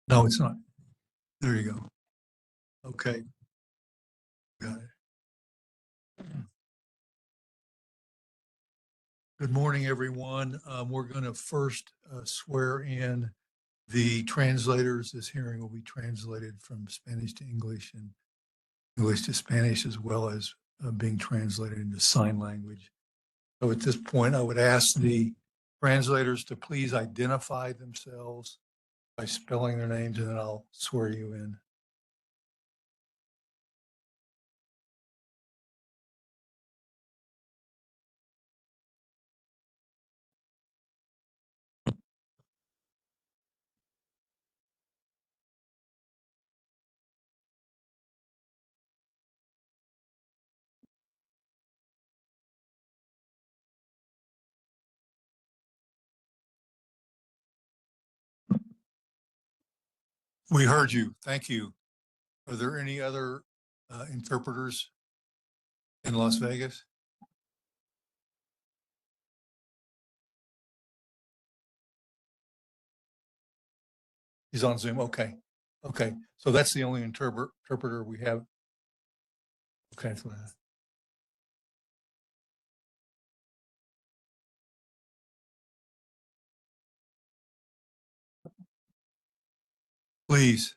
No, it's not. There you go. Okay. Got it. Good morning, everyone. We're going to first swear in the translators. This hearing will be translated from Spanish to English and English to Spanish, as well as being translated into sign language. So at this point, I would ask the translators to please identify themselves by spelling their names, and then I'll swear you in. We heard you. Thank you. Are there any other interpreters in Las Vegas? He's on Zoom. Okay. Okay. So that's the only interpreter we have. Okay. Please.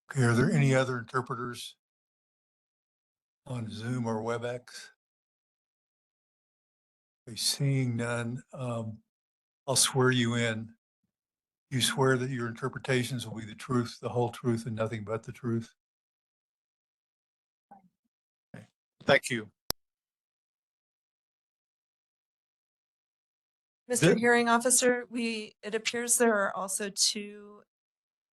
Okay. Are there any other interpreters on Zoom or WebEx? Okay, seeing none, I'll swear you in. You swear that your interpretations will be the truth, the whole truth, and nothing but the truth. Okay. Thank you. Mr. Hearing Officer, it appears there are also 2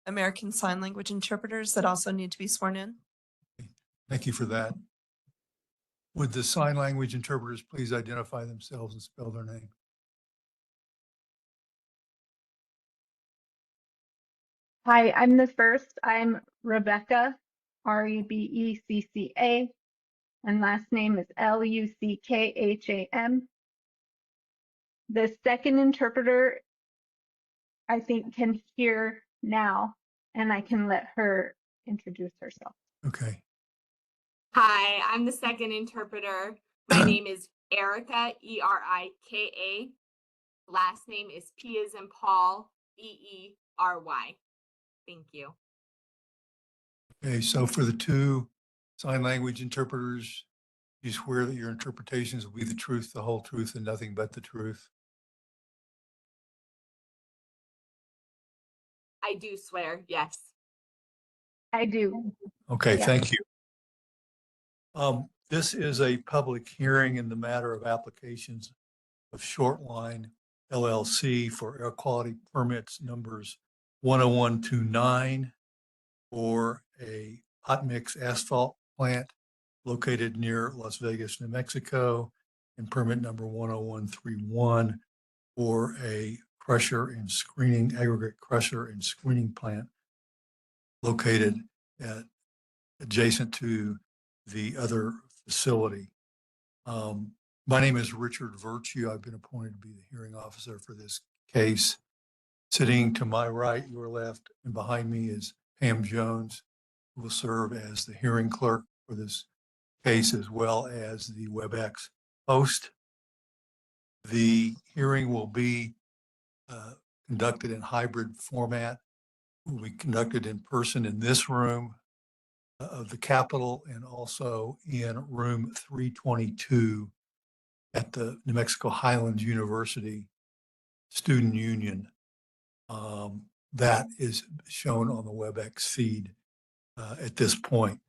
American Sign Language interpreters that also need to be sworn in. Thank you for that. Would the sign language interpreters please identify themselves and spell their name? Hi, I'm the first. I'm Rebecca, Rebecca, and last name is Luckham. The second interpreter, I think, can hear now, and I can let her introduce herself. Okay. Hi, I'm the second interpreter. My name is Erica, Erika. Last name is P as in Paul, Eery. Thank you. Okay, so for the 2 sign language interpreters, you swear that your interpretations will be the truth, the whole truth, and nothing but the truth? I do swear, yes. I do. Okay, Yeah. thank you. This is a public hearing in the matter of applications of Shortline LLC for air quality permits numbers 10129 for a hot mix asphalt plant located near Las Vegas, New Mexico, and permit number 10131 for a aggregate crusher and screening plant located adjacent to the other facility. My name is Richard Virtue. I've been appointed to be the hearing officer for this case. Sitting to my right, your left, and behind me is Pam Jones, who will serve as the hearing clerk for this case, as well as the WebEx host. The hearing will be conducted in hybrid format. It will be conducted in person in this room of the Capitol and also in room 322 at the New Mexico Highlands University Student Union. That is shown on the WebEx feed at this point.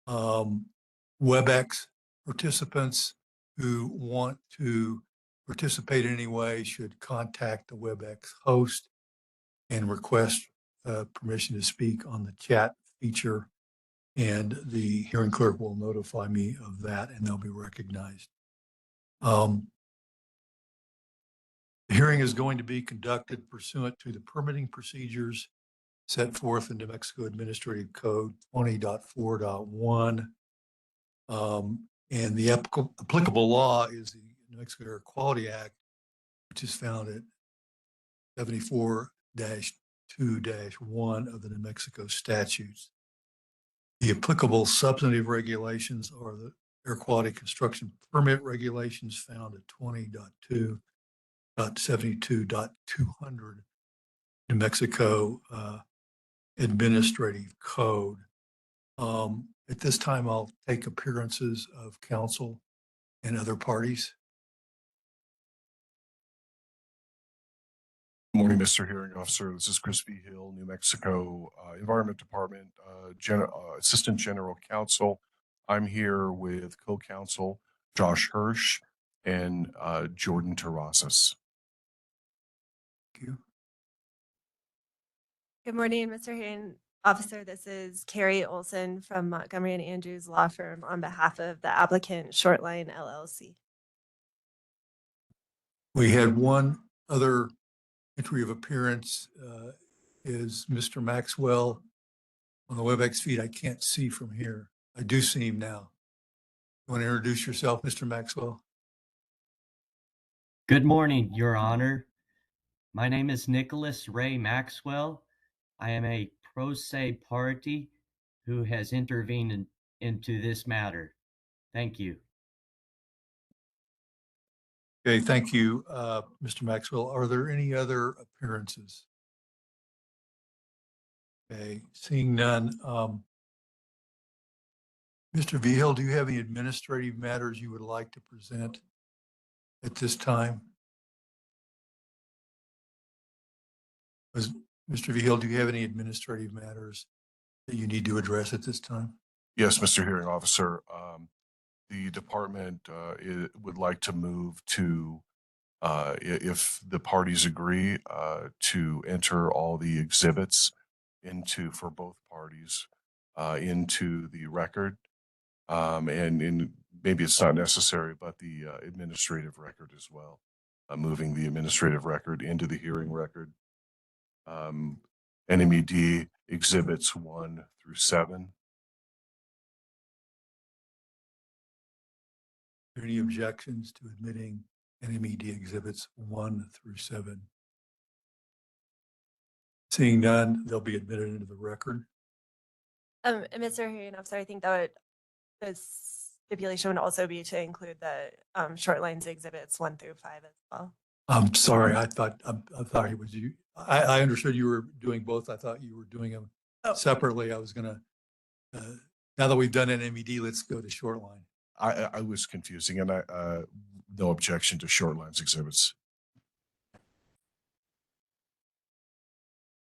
WebEx participants who want to participate in any way should contact the WebEx host and request permission to speak on the chat feature, and the hearing clerk will notify me of that and they'll be recognized. The The hearing is going to be conducted pursuant to the permitting procedures set forth in New Mexico Administrative Code 20.4.1. And the applicable law is the New Mexico Air Quality Act, which is found at 74-2-1 of the New Mexico statutes. The applicable substantive regulations are the air quality construction permit regulations found at 20.2.72.200 New Mexico Administrative Code. At this time, I'll take appearances of counsel and other parties. Morning, Mr. Hearing Officer. This is Chris B. Hill, New Mexico Environment Department Assistant General Counsel. I'm here with co-counsel Josh Hirsch and Jordan Terrasas. Thank you. Good morning, Mr. Hearing Officer. This is Carrie Olson from Montgomery and Andrews Law Firm on behalf of the applicant Shortline LLC. We had one other entry of appearance is Mr. Maxwell on the WebEx feed. I can't see from here. I do see him now. You want to introduce yourself, Mr. Maxwell? Good morning, Your Honor. My name is Nicholas Ray Maxwell. I am a pro se party who has intervened into this matter. Thank you. Okay, thank you, Mr. Maxwell. Are there any other appearances? Okay, seeing none. Mr. Vigil, do you have any administrative matters you would like to present at this time? Mr. Vigil, do you have any administrative matters that you need to address at this time? Yes, Mr. Hearing Officer. The department would like to move to, if the parties agree, to enter all the exhibits for both parties into the record. And maybe it's not necessary, but the administrative record as well, moving the administrative record into the hearing record. NMED exhibits 1 through 7. Are there any objections to admitting NMED exhibits 1 through 7? Seeing none, they'll be admitted into the record. And Mr. Hearing Officer, I think that the stipulation would also be to include the Shortlines exhibits 1 through 5 as well. I'm sorry, I thought it was you. I understood you were doing both. I thought you were doing them separately. I was gonna, now that we've done NMED, let's go to Shortline. I was confusing, and no objection to Shortlines exhibits.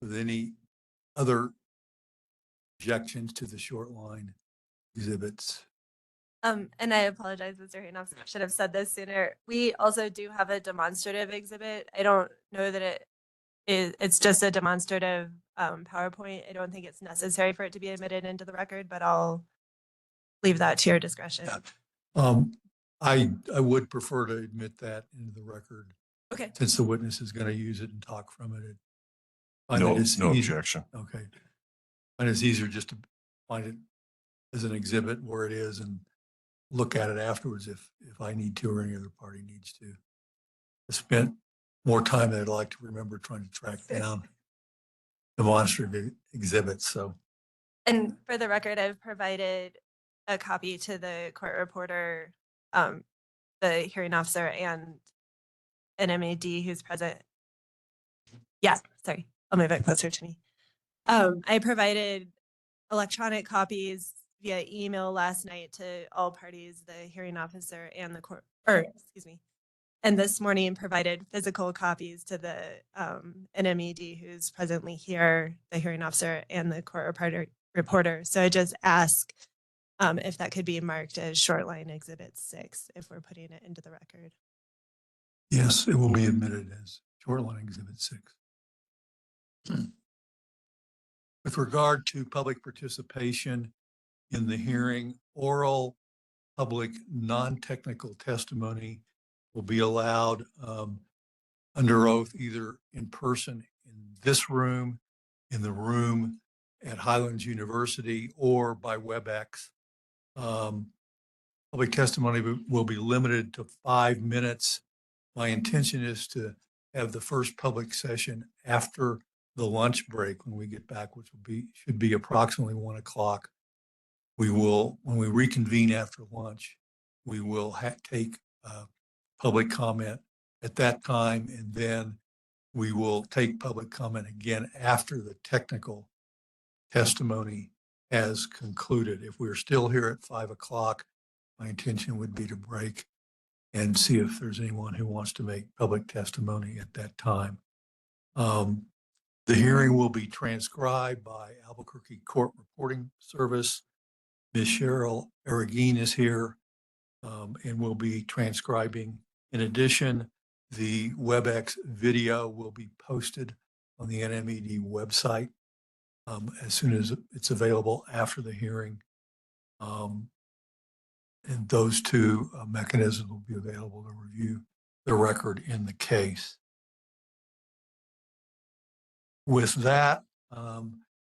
With any other objections to the Shortline exhibits? And I apologize, Mr. Hearing Officer, I should have said this sooner. We also do have a demonstrative exhibit. I don't know that it's just a demonstrative PowerPoint. I don't think it's necessary for it to be admitted into the record, but I'll leave that to your discretion. Yeah. I would prefer to admit that into the record. Okay. Since the witness is going to use it and talk from it. No objection. Okay. And it's easier just to find it as an exhibit where it is and look at it afterwards if I need to or any other party needs to. I spent more time than I'd like to remember trying to track down demonstrative exhibits. So. And for the record, I've provided a copy to the court reporter, the hearing officer, and NMAD who's present. Yeah, sorry, I'll move it closer to me. I provided electronic copies via email last night to all parties, the hearing officer and the court, and this morning provided physical copies to the NMED who's presently here, the hearing officer and the court reporter. So I just ask if that could be marked as Shortline Exhibit 6 if we're putting it into the record. Yes, it will be admitted as Shortline Exhibit 6. With regard to public participation in the hearing, oral public non-technical testimony will be allowed under oath, either in person in this room, in the room at Highlands University, or by WebEx. Public testimony will be limited to 5 minutes. My intention is to have the first public session after the lunch break when we get back, which should be approximately 1 o'clock. When we reconvene after lunch, we will take public comment at that time, and then we will take public comment again after the technical testimony has concluded. If we're still here at 5 o'clock, my intention would be to break and see if there's anyone who wants to make public testimony at that time. The hearing will be transcribed by Albuquerque Court Reporting Service. Ms. Cheryl Arreguin is here and will be transcribing. In addition, the WebEx video will be posted on the NMED website as soon as it's available after the hearing. And those two mechanisms will be available to review the record in the case. With that,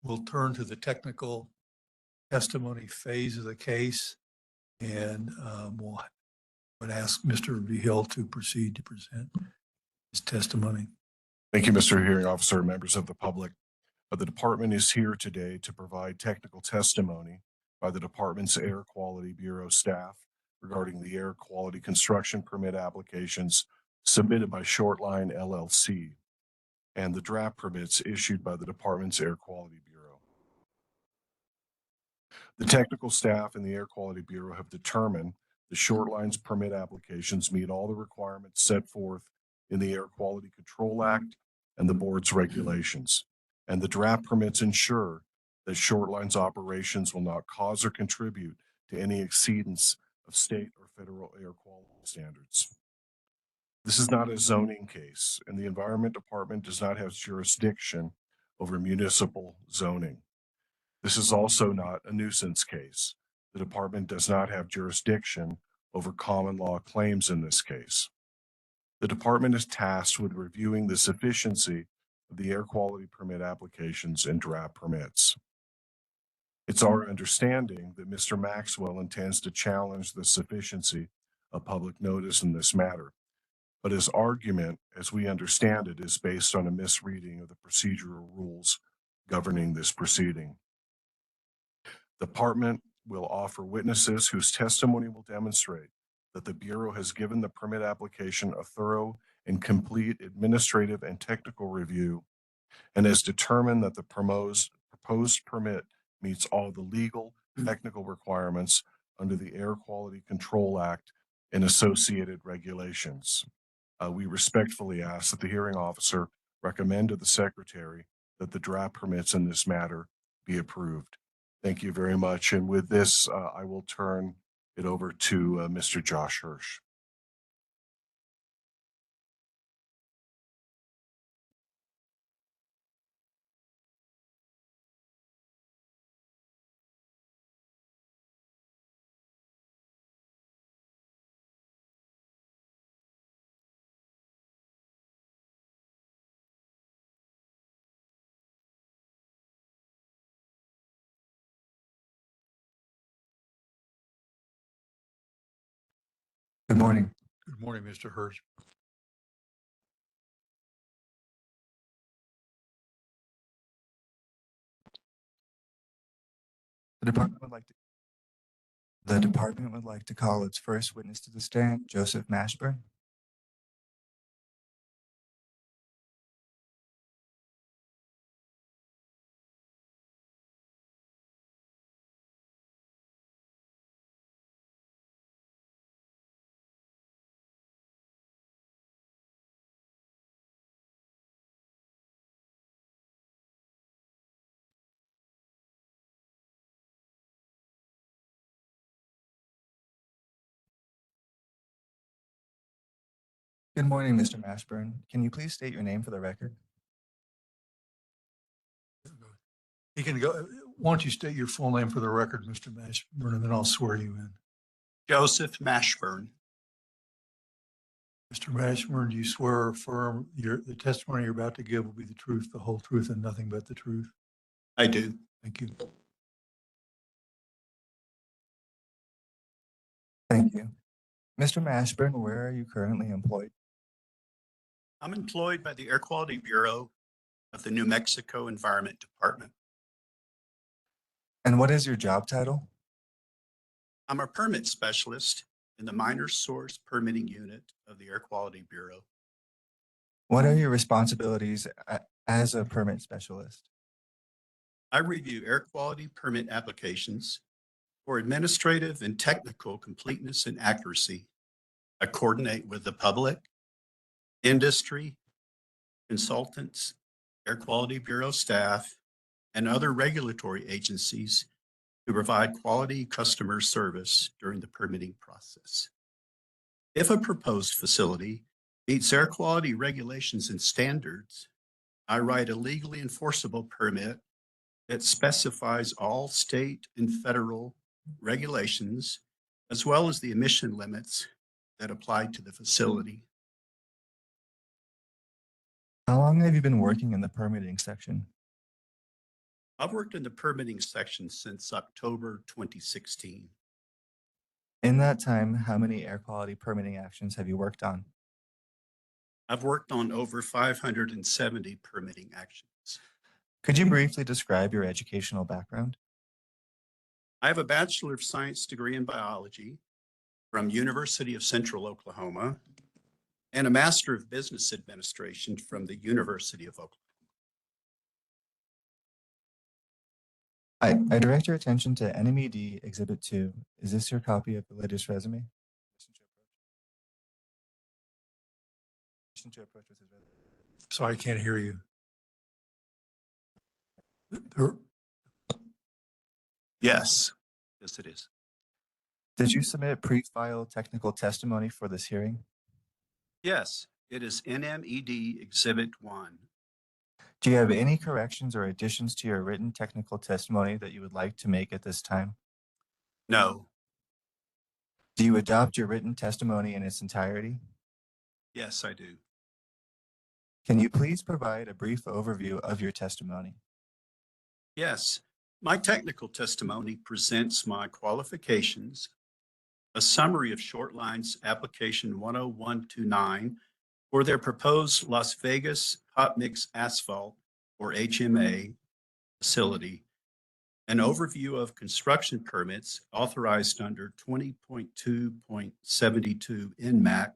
we'll turn to the technical testimony phase of the case, and we'll would ask Mr. Vigil to proceed to present his testimony. Thank you, Mr. Hearing Officer, members of the public. The department is here today to provide technical testimony by the department's Air Quality Bureau staff regarding the air quality construction permit applications submitted by Shortline LLC and the draft permits issued by the department's Air Quality Bureau. The technical staff and the Air Quality Bureau have determined the Shortline's permit applications meet all the requirements set forth in the Air Quality Control Act and the board's regulations, and the draft permits ensure that Shortline's operations will not cause or contribute to any exceedance of state or federal air quality standards. This is not a zoning case, and the Environment Department does not have jurisdiction over municipal zoning. This is also not a nuisance case. The department does not have jurisdiction over common law claims in this case. The department is tasked with reviewing the sufficiency of the air quality permit applications and draft permits. It's our understanding that Mr. Maxwell intends to challenge the sufficiency of public notice in this matter, but his argument, as we understand it, is based on a misreading of the procedural rules governing this proceeding. The department will offer witnesses whose testimony will demonstrate that the Bureau has given the permit application a thorough and complete administrative and technical review and has determined that the proposed permit meets all the legal, technical requirements under the Air Quality Control Act and associated regulations. We respectfully ask that the hearing officer recommend to the secretary that the draft permits in this matter be approved. Thank you very much. And with this, I will turn it over to Mr. Josh Hirsch. Good morning. Good morning, Mr. Hirsch. The department would like to call its first witness to the stand, Joseph Mashburn. Good morning, Mr. Mashburn. Can you please state your name for the record? He can go. Why don't you state your full name for the record, Mr. Mashburn, and then I'll swear you in. Joseph Mashburn. Mr. Mashburn, do you swear or affirm the testimony you're about to give will be the truth, the whole truth, and nothing but the truth? I do. Thank you. Thank you. Mr. Mashburn, where are you currently employed? I'm employed by the Air Quality Bureau of the New Mexico Environment Department. And what is your job title? I'm a permit specialist in the Minor Source Permitting Unit of the Air Quality Bureau. What are your responsibilities as a permit specialist? I review air quality permit applications for administrative and technical completeness and accuracy. I coordinate with the public, industry, consultants, Air Quality Bureau staff, and other regulatory agencies to provide quality customer service during the permitting process. If a proposed facility meets air quality regulations and standards, I write a legally enforceable permit that specifies all state and federal regulations, as well as the emission limits that apply to the facility. How long have you been working in the permitting section? I've worked in the permitting section since October 2016. In that time, how many air quality permitting actions have you worked on? I've worked on over 570 permitting actions. Could you briefly describe your educational background? I have a Bachelor of Science degree in biology from University of Central Oklahoma and a Master of Business Administration from the University of Oklahoma. I direct your attention to NMED Exhibit 2. Is this your copy of the latest resume? Sorry, I can't hear you. Yes, yes, it is. Did you submit pre-file technical testimony for this hearing? Yes, it is NMED Exhibit 1. Do you have any corrections or additions to your written technical testimony that you would like to make at this time? No. Do you adopt your written testimony in its entirety? Yes, I do. Can you please provide a brief overview of your testimony? Yes, my technical testimony presents my qualifications, a summary of Short Line's application 10129 for their proposed Las Vegas hot mix asphalt or HMA facility, an overview of construction permits authorized under 20.2.72 NMAC,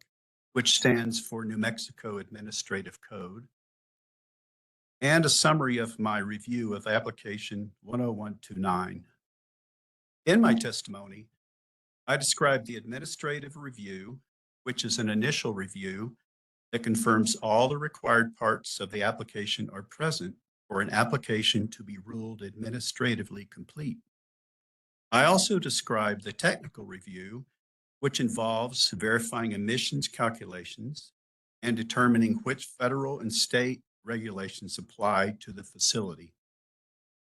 which stands for New Mexico Administrative Code, and a summary of my review of application 10129. In my testimony, I described the administrative review, which is an initial review that confirms all the required parts of the application are present for an application to be ruled administratively complete. I also described the technical review, which involves verifying emissions calculations and determining which federal and state regulations apply to the facility.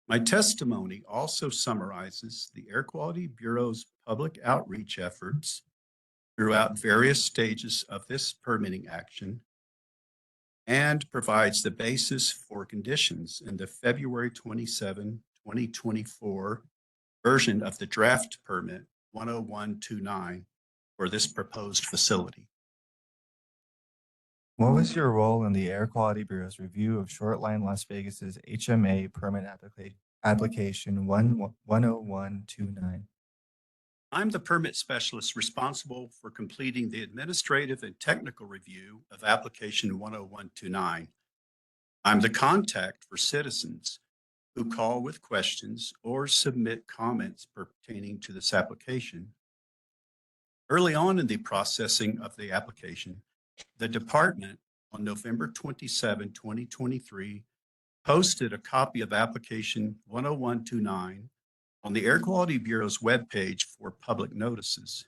My testimony also summarizes the Air Quality Bureau's public outreach efforts throughout various stages of this permitting action and provides the basis for conditions in the February 27, 2024 version of the draft permit 10129 for this proposed facility. What was your role in the Air Quality Bureau's review of Short Line Las Vegas's HMA permit application 10129? I'm the permit specialist responsible for completing the administrative and technical review of application 10129. I'm the contact for citizens who call with questions or submit comments pertaining to this application. Early on in the processing of the application, the department on November 27, 2023, posted a copy of application 10129 on the Air Quality Bureau's webpage for public notices.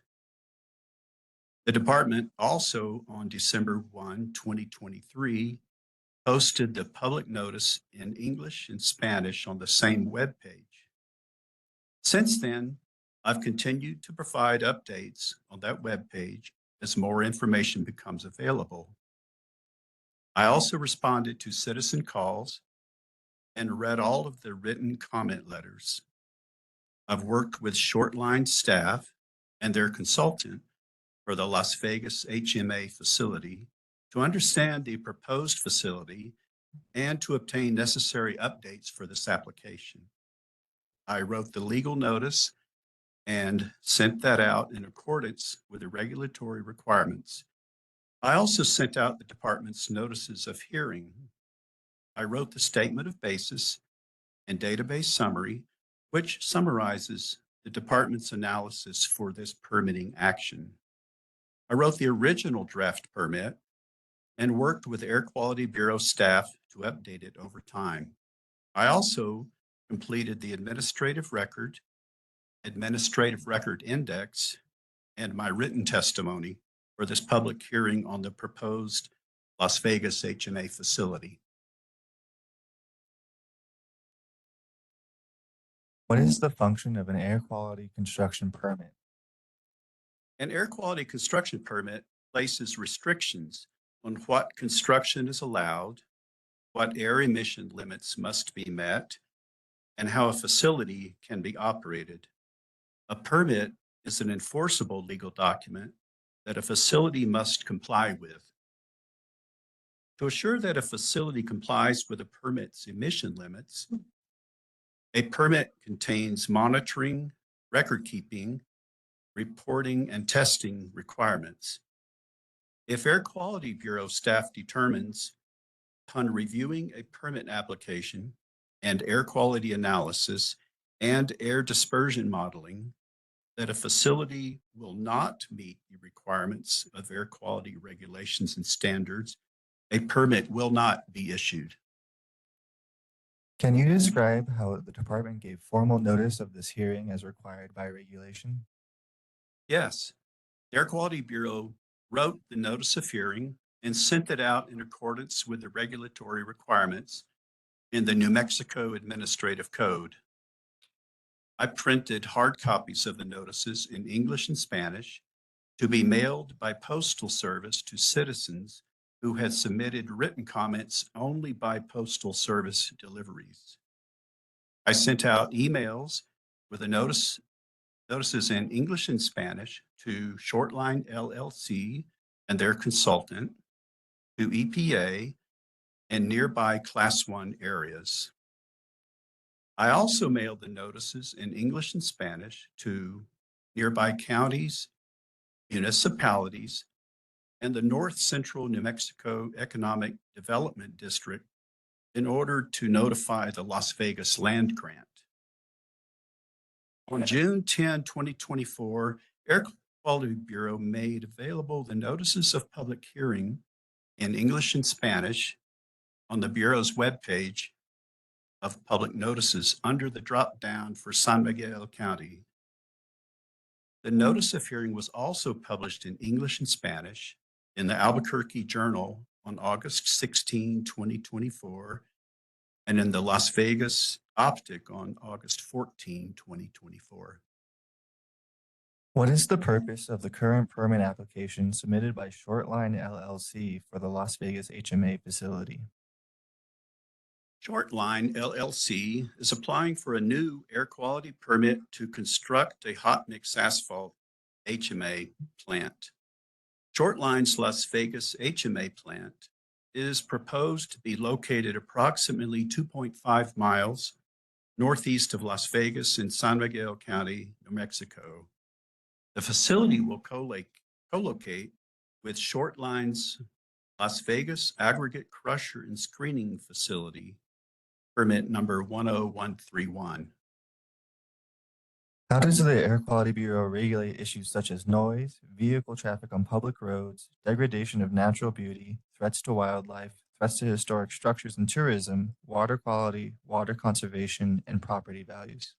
The department also on December 1, 2023, posted the public notice in English and Spanish on the same webpage. Since then, I've continued to provide updates on that webpage as more information becomes available. I also responded to citizen calls and read all of the written comment letters. I've worked with Shortline staff and their consultant for the Las Vegas HMA facility to understand the proposed facility and to obtain necessary updates for this application. I wrote the legal notice and sent that out in accordance with the regulatory requirements. I also sent out the department's notices of hearing. I wrote the statement of basis and database summary, which summarizes the department's analysis for this permitting action. I wrote the original draft permit and worked with Air Quality Bureau staff to update it over time. I also completed the administrative record index, and my written testimony for this public hearing on the proposed Las Vegas HMA facility. What is the function of an air quality construction permit? An air quality construction permit places restrictions on what construction is allowed, what air emission limits must be met, and how a facility can be operated. A permit is an enforceable legal document that a facility must comply with. To assure that a facility complies with a permit's emission limits, a permit contains monitoring, record keeping, reporting, and testing requirements. If Air Quality Bureau staff determines, upon reviewing a permit application and air quality analysis and air dispersion modeling, that a facility will not meet the requirements of air quality regulations and standards, a permit will not be issued. Can you describe how the department gave formal notice of this hearing as required by regulation? Yes, the Air Quality Bureau wrote the notice of hearing and sent it out in accordance with the regulatory requirements in the New Mexico Administrative Code. I printed hard copies of the notices in English and Spanish to be mailed by postal service to citizens who had submitted written comments only by postal service deliveries. I sent out emails with the notices in English and Spanish to Shortline LLC and their consultant, to EPA and nearby Class 1 areas. I also mailed the notices in English and Spanish to nearby counties, municipalities, and the North Central New Mexico Economic Development District in order to notify the Las Vegas land grant. On June 10, 2024, Air Quality Bureau made available the notices of public hearing in English and Spanish on the Bureau's webpage of public notices under the drop-down for San Miguel County. The notice of hearing was also published in English and Spanish in the Albuquerque Journal on August 16, 2024, and in the Las Vegas Optic on August 14, 2024. What is the purpose of the current permit application submitted by Shortline LLC for the Las Vegas HMA facility? Shortline LLC is applying for a new air quality permit to construct a hot mix asphalt HMA plant. Shortline's Las Vegas HMA plant is proposed to be located approximately 2.5 miles northeast of Las Vegas in San Miguel County, New Mexico. The facility will co-locate with Shortline's Las Vegas Aggregate Crusher and Screening Facility, permit number 10131. How does the Air Quality Bureau regulate issues such as noise, vehicle traffic on public roads, degradation of natural beauty, threats to wildlife, threats to historic structures and tourism, water quality, water conservation, and property values?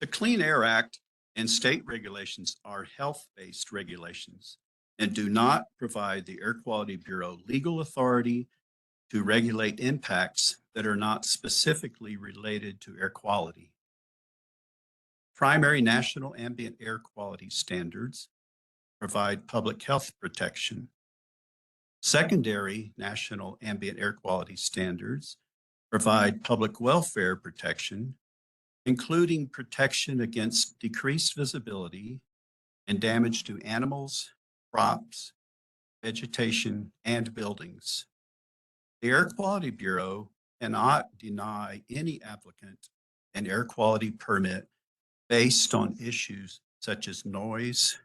The Clean Air Act and state regulations are health-based regulations and do not provide the Air Quality Bureau legal authority to regulate impacts that are not specifically related to air quality. Primary national ambient air quality standards provide public health protection. Secondary national ambient air quality standards provide public welfare protection, including protection against decreased visibility and damage to animals, crops, vegetation, and buildings. The Air Quality Bureau cannot deny any applicant an air quality permit based on issues such as noise,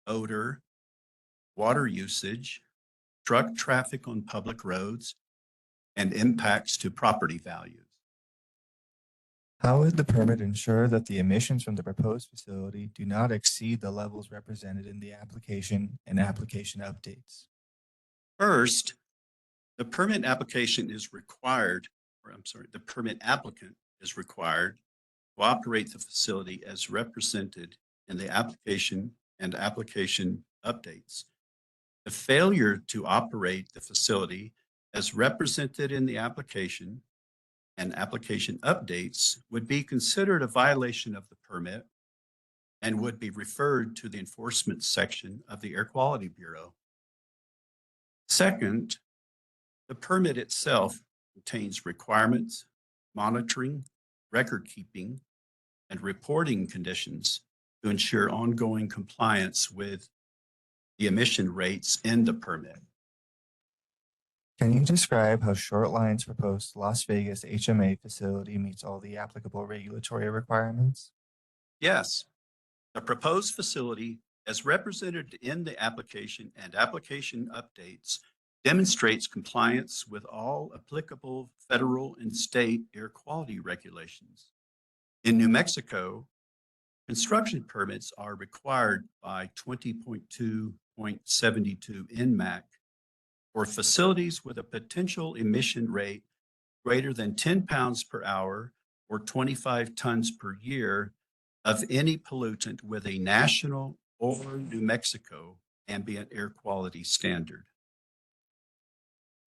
odor, water usage, truck traffic on public roads, and impacts to property values. How would the permit ensure that the emissions from the proposed facility do not exceed the levels represented in the application and application updates? First, the permit application is required, the permit applicant is required to operate the facility as represented in the application and application updates. The failure to operate the facility as represented in the application and application updates would be considered a violation of the permit and would be referred to the enforcement section of the Air Quality Bureau. Second, the permit itself contains requirements, monitoring, record keeping, and reporting conditions to ensure ongoing compliance with the emission rates in the permit. Can you describe how Shortline's proposed Las Vegas HMA facility meets all the applicable regulatory requirements? Yes, the proposed facility, as represented in the application and application updates, demonstrates compliance with all applicable federal and state air quality regulations. In New Mexico, construction permits are required by 20.2.72 NMAC for facilities with a potential emission rate greater than 10 pounds per hour or 25 tons per year of any pollutant with a national or New Mexico ambient air quality standard.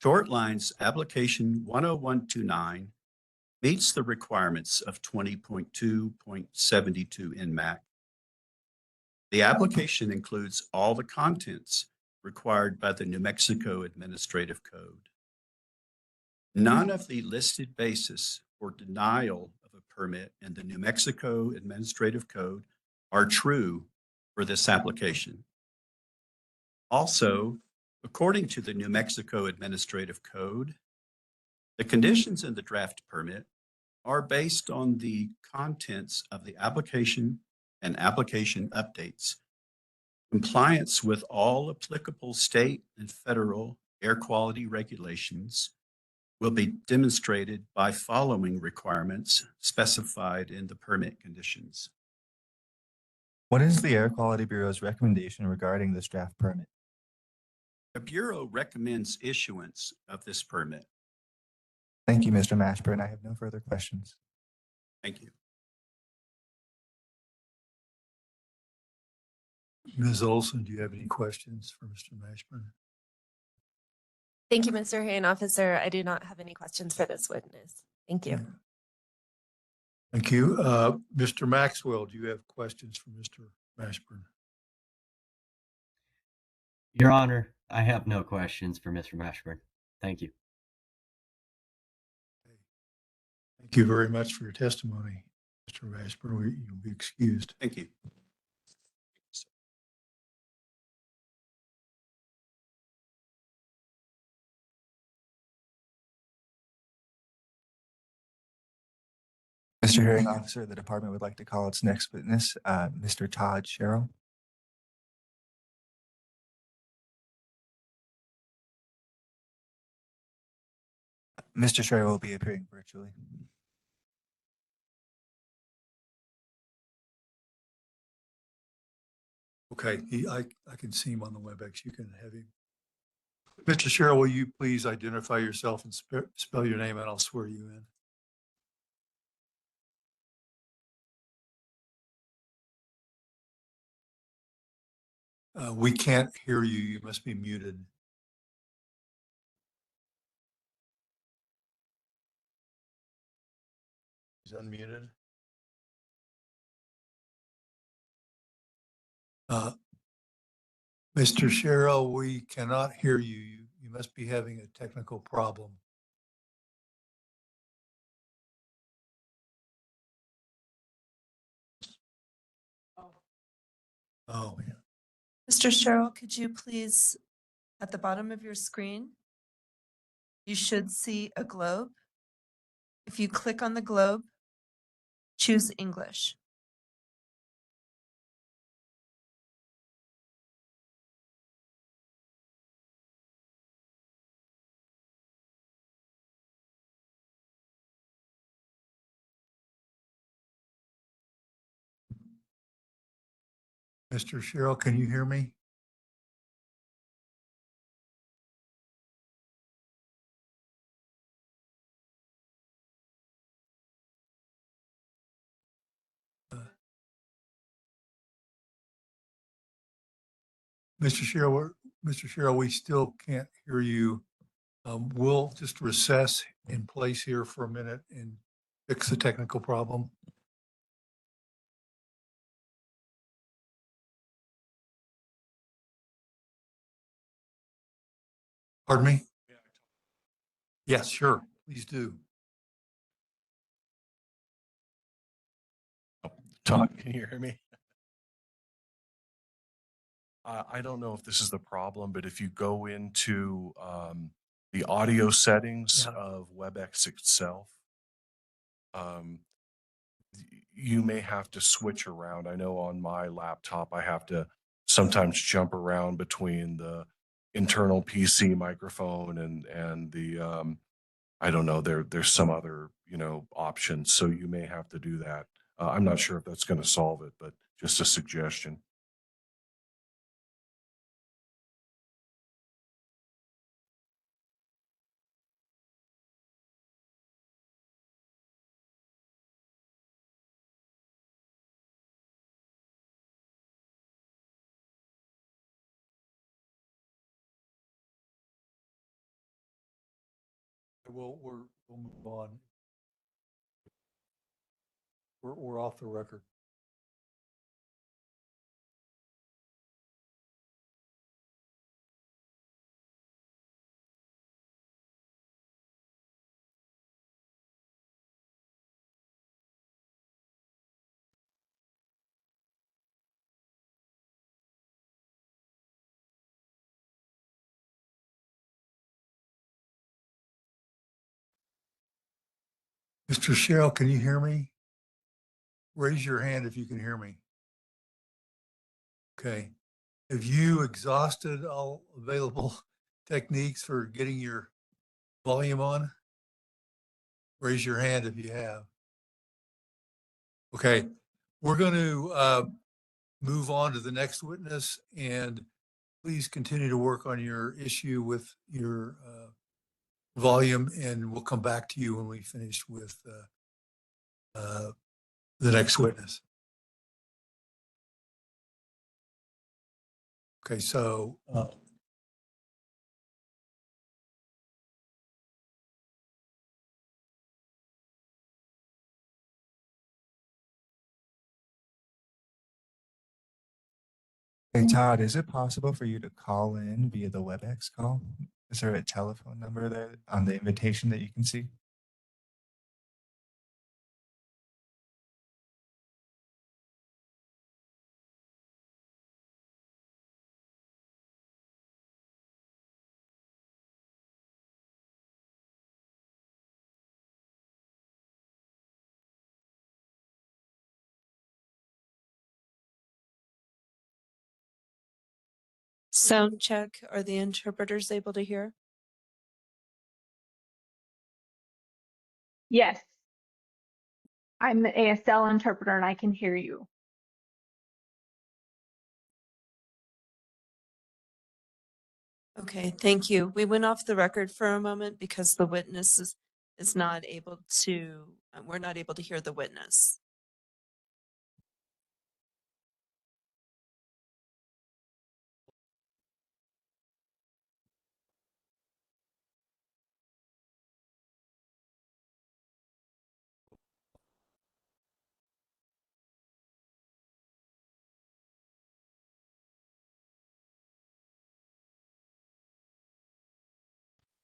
Shortline's application 10129 meets the requirements of 20.2.72 NMAC. The application includes all the contents required by the New Mexico Administrative Code. None of the listed bases for denial of a permit in the New Mexico Administrative Code are true for this application. Also, according to the New Mexico Administrative Code, the conditions in the draft permit are based on the contents of the application and application updates. Compliance with all applicable state and federal air quality regulations will be demonstrated by following requirements specified in the permit conditions. What is the Air Quality Bureau's recommendation regarding this draft permit? The Bureau recommends issuance of this permit. Thank you, Mr. Mashburn. I have no further questions. Thank you. Ms. Olson, do you have any questions for Mr. Mashburn? Thank you, Mr. Hearing Officer. I do not have any questions for this witness. Thank you. Thank you. Mr. Maxwell, do you have questions for Mr. Mashburn? Your Honor, I have no questions for Mr. Mashburn. Thank you. Thank you very much for your testimony, Mr. Mashburn. You'll be excused. Thank you. Mr. Hearing Officer, the department would like to call its next witness, Mr. Todd Sherrill. Mr. Sherrill will be appearing virtually. Okay, I can see him on the WebEx. You can have him. Mr. Sherrill, will you please identify yourself and spell your name, and I'll swear you in. We can't hear you. You must be muted. He's unmuted. Mr. Sherrill, we cannot hear you. You must be having a technical problem. Oh, yeah. Mr. Sherrill, could you please, at the bottom of your screen, you should see a globe. If you click on the globe, choose English. Mr. Sherrill, can you hear me? Mr. Sherrill, we still can't hear you. We'll just recess in place here for a minute and fix the technical problem. Pardon me? Yes, sure. Please do. Todd, can you hear me? I don't know if this is the problem, but if you go into the audio settings Yeah. of WebEx itself, you may have to switch around. I know on my laptop, I have to sometimes jump around between the internal PC microphone and the I don't know, there's some other, options. So you may have to do that. I'm not sure if that's going to solve it, but just a suggestion. We'll move on. We're off the record. Mr. Sherrill, can you hear me? Raise your hand if you can hear me. Okay. Have you exhausted all available techniques for getting your volume on? Raise your hand if you have. Okay. We're going to move on to the next witness, and please continue to work on your issue with your volume, and we'll come back to you when we finish with the next witness. Okay, so Hey Todd, is it possible for you to call in via the WebEx call? Is there a telephone number there on the invitation that you can see? Sound check. Are the interpreters able to hear? Yes. I'm the ASL interpreter and I can hear you. Okay, thank you. We went off the record for a moment because the witness is not able to, we're not able to hear the witness.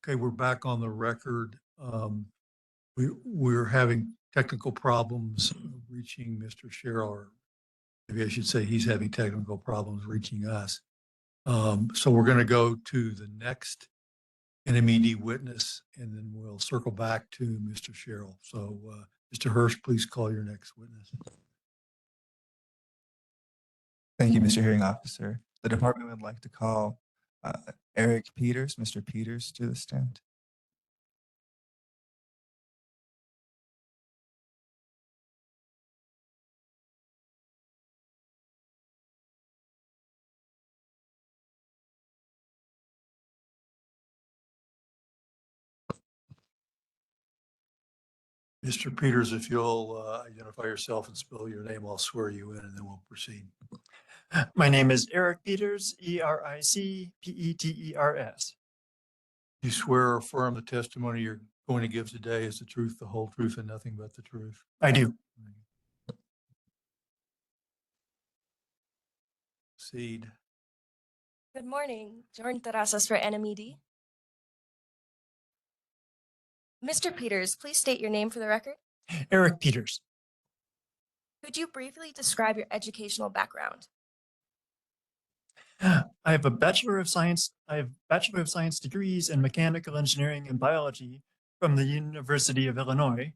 Okay, we're back on the record. We're having technical problems reaching Mr. Sherrill, or maybe I should say he's having technical problems reaching us. So we're going to go to the next NMED witness, and then we'll circle back to Mr. Sherrill. So Mr. Hirsch, please call your next witness. Thank you, Mr. Hearing Officer. The department would like to call Eric Peters, Mr. Peters, to the stand. Mr. Peters, if you'll identify yourself and spell your name, I'll swear you in, and then we'll proceed. My name is Eric Peters, ERICPETERS. You swear or affirm the testimony you're going to give today is the truth, the whole truth, and nothing but the truth? I do. Proceed. Good morning, Jordan Terrazas for NMED. Mr. Peters, please state your name for the record. Eric Peters. Could you briefly describe your educational background? I have a Bachelor of Science degrees in Mechanical Engineering and Biology from the University of Illinois,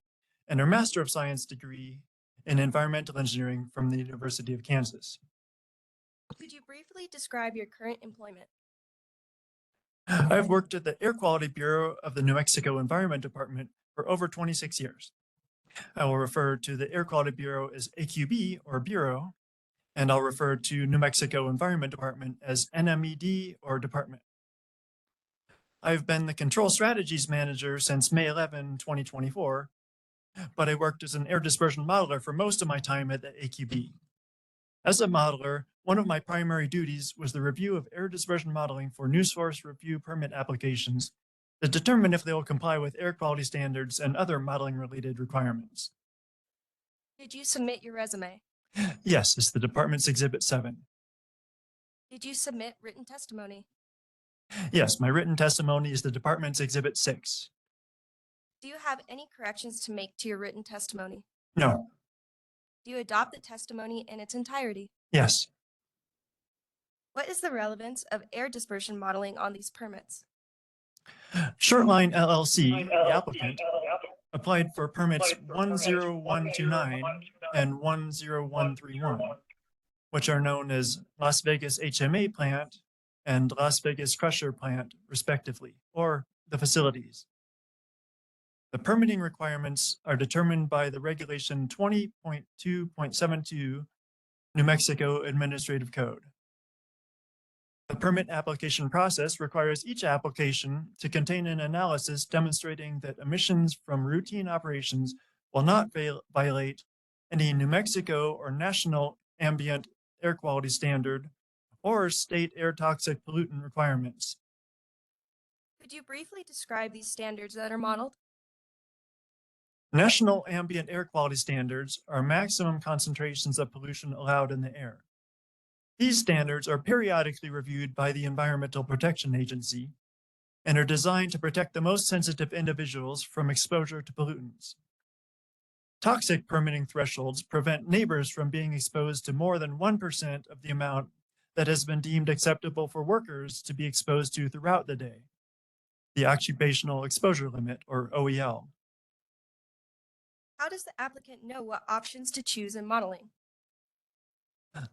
and a Master of Science degree in Environmental Engineering from the University of Kansas. Could you briefly describe your current employment? I've worked at the Air Quality Bureau of the New Mexico Environment Department for over 26 years. I will refer to the Air Quality Bureau as AQB or Bureau, and I'll refer to New Mexico Environment Department as NMED or Department. I've been the Control Strategies Manager since May 11, 2024, but I worked as an air dispersion modeler for most of my time at the AQB. As a modeler, one of my primary duties was the review of air dispersion modeling for new source review permit applications to determine if they will comply with air quality standards and other modeling related requirements. Did you submit your resume? Yes, it's the department's Exhibit 7. Did you submit written testimony? Yes, my written testimony is the department's Exhibit 6. Do you have any corrections to make to your written testimony? No. Do you adopt the testimony in its entirety? Yes. What is the relevance of air dispersion modeling on these permits? Shortline LLC, the applicant, applied for permits 10129 and 10131, which are known as Las Vegas HMA plant and Las Vegas crusher plant, respectively, or the facilities. The permitting requirements are determined by the Regulation 20.2.72 New Mexico Administrative Code. The permit application process requires each application to contain an analysis demonstrating that emissions from routine operations will not violate any New Mexico or national ambient air quality standard or state air toxic pollutant requirements. Could you briefly describe these standards that are modeled? National ambient air quality standards are maximum concentrations of pollution allowed in the air. These standards are periodically reviewed by the Environmental Protection Agency and are designed to protect the most sensitive individuals from exposure to pollutants. Toxic permitting thresholds prevent neighbors from being exposed to more than 1% of the amount that has been deemed acceptable for workers to be exposed to throughout the day, the Occupational Exposure Limit, or OEL. How does the applicant know what options to choose in modeling?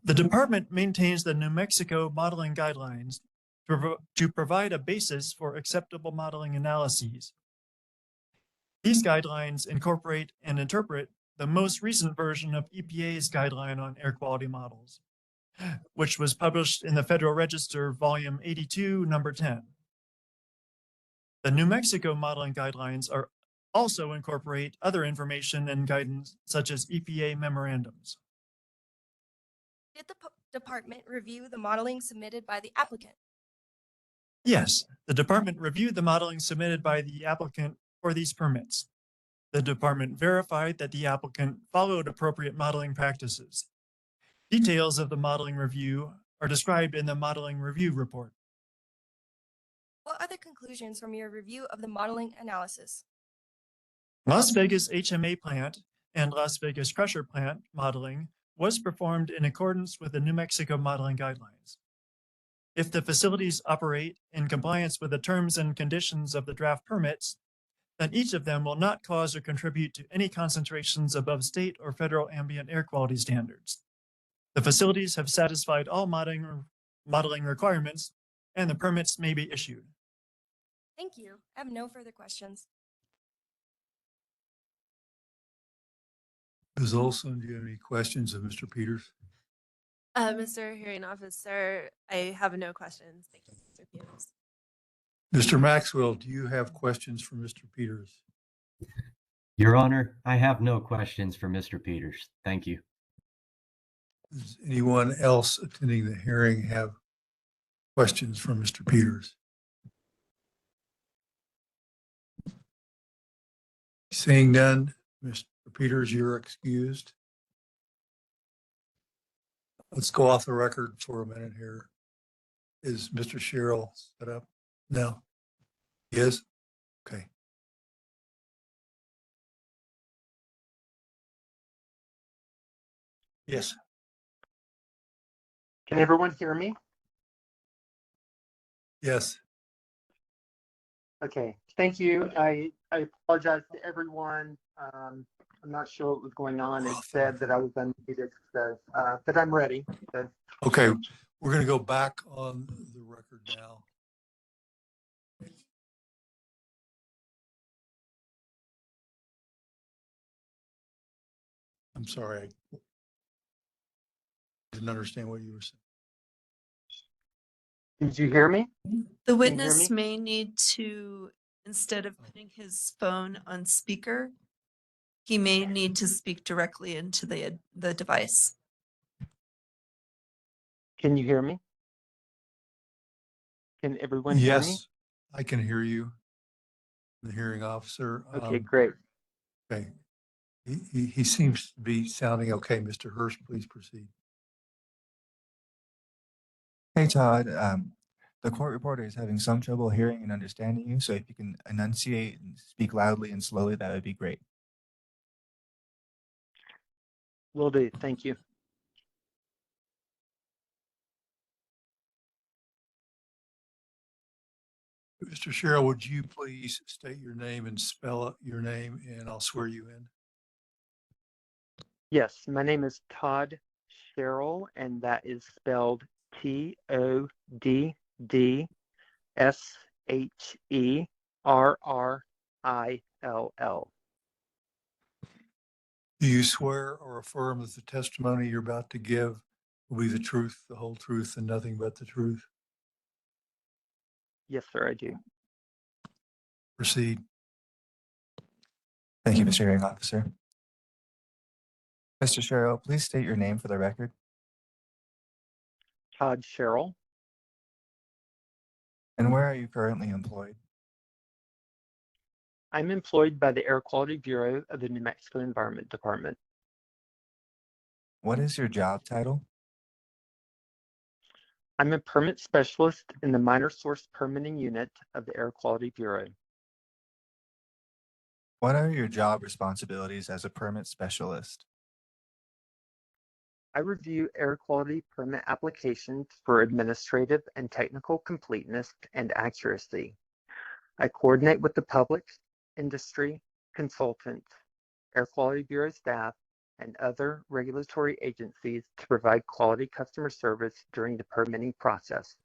The department maintains the New Mexico modeling guidelines to provide a basis for acceptable modeling analyses. These guidelines incorporate and interpret the most recent version of EPA's guideline on air quality models, which was published in the Federal Register, Volume 82, Number 10. The New Mexico modeling guidelines also incorporate other information and guidance, such as EPA memorandums. Did the department review the modeling submitted by the applicant? Yes, the department reviewed the modeling submitted by the applicant for these permits. The department verified that the applicant followed appropriate modeling practices. Details of the modeling review are described in the modeling review report. What are the conclusions from your review of the modeling analysis? Las Vegas HMA plant and Las Vegas crusher plant modeling was performed in accordance with the New Mexico modeling guidelines. If the facilities operate in compliance with the terms and conditions of the draft permits, then each of them will not cause or contribute to any concentrations above state or federal ambient air quality standards. The facilities have satisfied all modeling requirements, and the permits may be issued. Thank you. I have no further questions. Ms. Olson, do you have any questions of Mr. Peters? Mr. Hearing Officer, I have no questions. Thank you, Mr. Peters. Mr. Maxwell, do you have questions for Mr. Peters? Your Honor, I have no questions for Mr. Peters. Thank you. Does anyone else attending the hearing have questions for Mr. Peters? Seeing none, Mr. Peters, you're excused. Let's go off the record for a minute here. Is Mr. Sherrill set up? No. He is? Okay. Yes. Can everyone hear me? Yes. Okay, thank you. I apologize to everyone. I'm not sure what was going on. It said that I was unmuted, so, but I'm ready. So. Okay, we're going to go back on the record now. I'm sorry, I didn't understand what you were saying. Did you hear me? The you hear witness me? may need to, instead of putting his phone on speaker, he may need to speak directly into the device. Can you hear me? Can everyone hear me? Yes, I can hear you, the hearing officer. Okay, great. Okay. He seems to be sounding okay. Mr. Hirsch, please proceed. Hey, Todd. The court reporter is having some trouble hearing and understanding you, so if you can enunciate and speak loudly and slowly, that would be great. Will do. Thank you. Mr. Sherrill, would you please state your name and spell out your name, and I'll swear you in. Yes, my name is Todd Sherrill, and that is spelled TODDSHERRILL. Do you swear or affirm that the testimony you're about to give will be the truth, the whole truth, and nothing but the truth? Yes, sir, I do. Proceed. Thank you, Mr. Hearing Officer. Mr. Sherrill, please state your name for the record. Todd Sherrill. And where are you currently employed? I'm employed by the Air Quality Bureau of the New Mexico Environment Department. What is your job title? I'm a permit specialist in the minor source permitting unit of the Air Quality Bureau. What are your job responsibilities as a permit specialist? I review air quality permit applications for administrative and technical completeness and accuracy. I coordinate with the public, industry, consultants, Air Quality Bureau staff, and other regulatory agencies to provide quality customer service during the permitting process.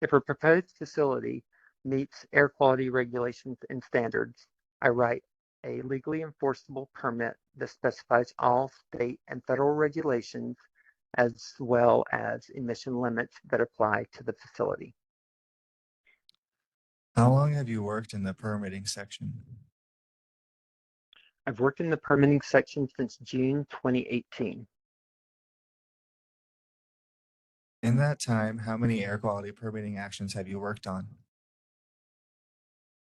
If a proposed facility meets air quality regulations and standards, I write a legally enforceable permit that specifies all state and federal regulations as well as emission limits that apply to the facility. How long have you worked in the permitting section? I've worked in the permitting section since June 2018. In that time, how many air quality permitting actions have you worked on?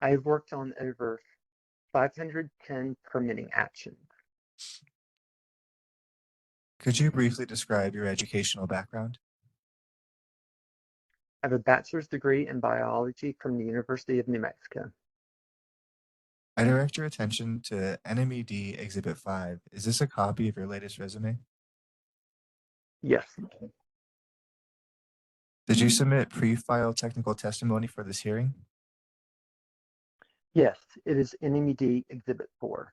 I've worked on over 510 permitting actions. Could you briefly describe your educational background? I have a bachelor's degree in biology from the University of New Mexico. I direct your attention to NMED Exhibit 5. Is this a copy of your latest resume? Yes, Did you submit pre-file technical testimony for this hearing? yes, it is NMED Exhibit 4.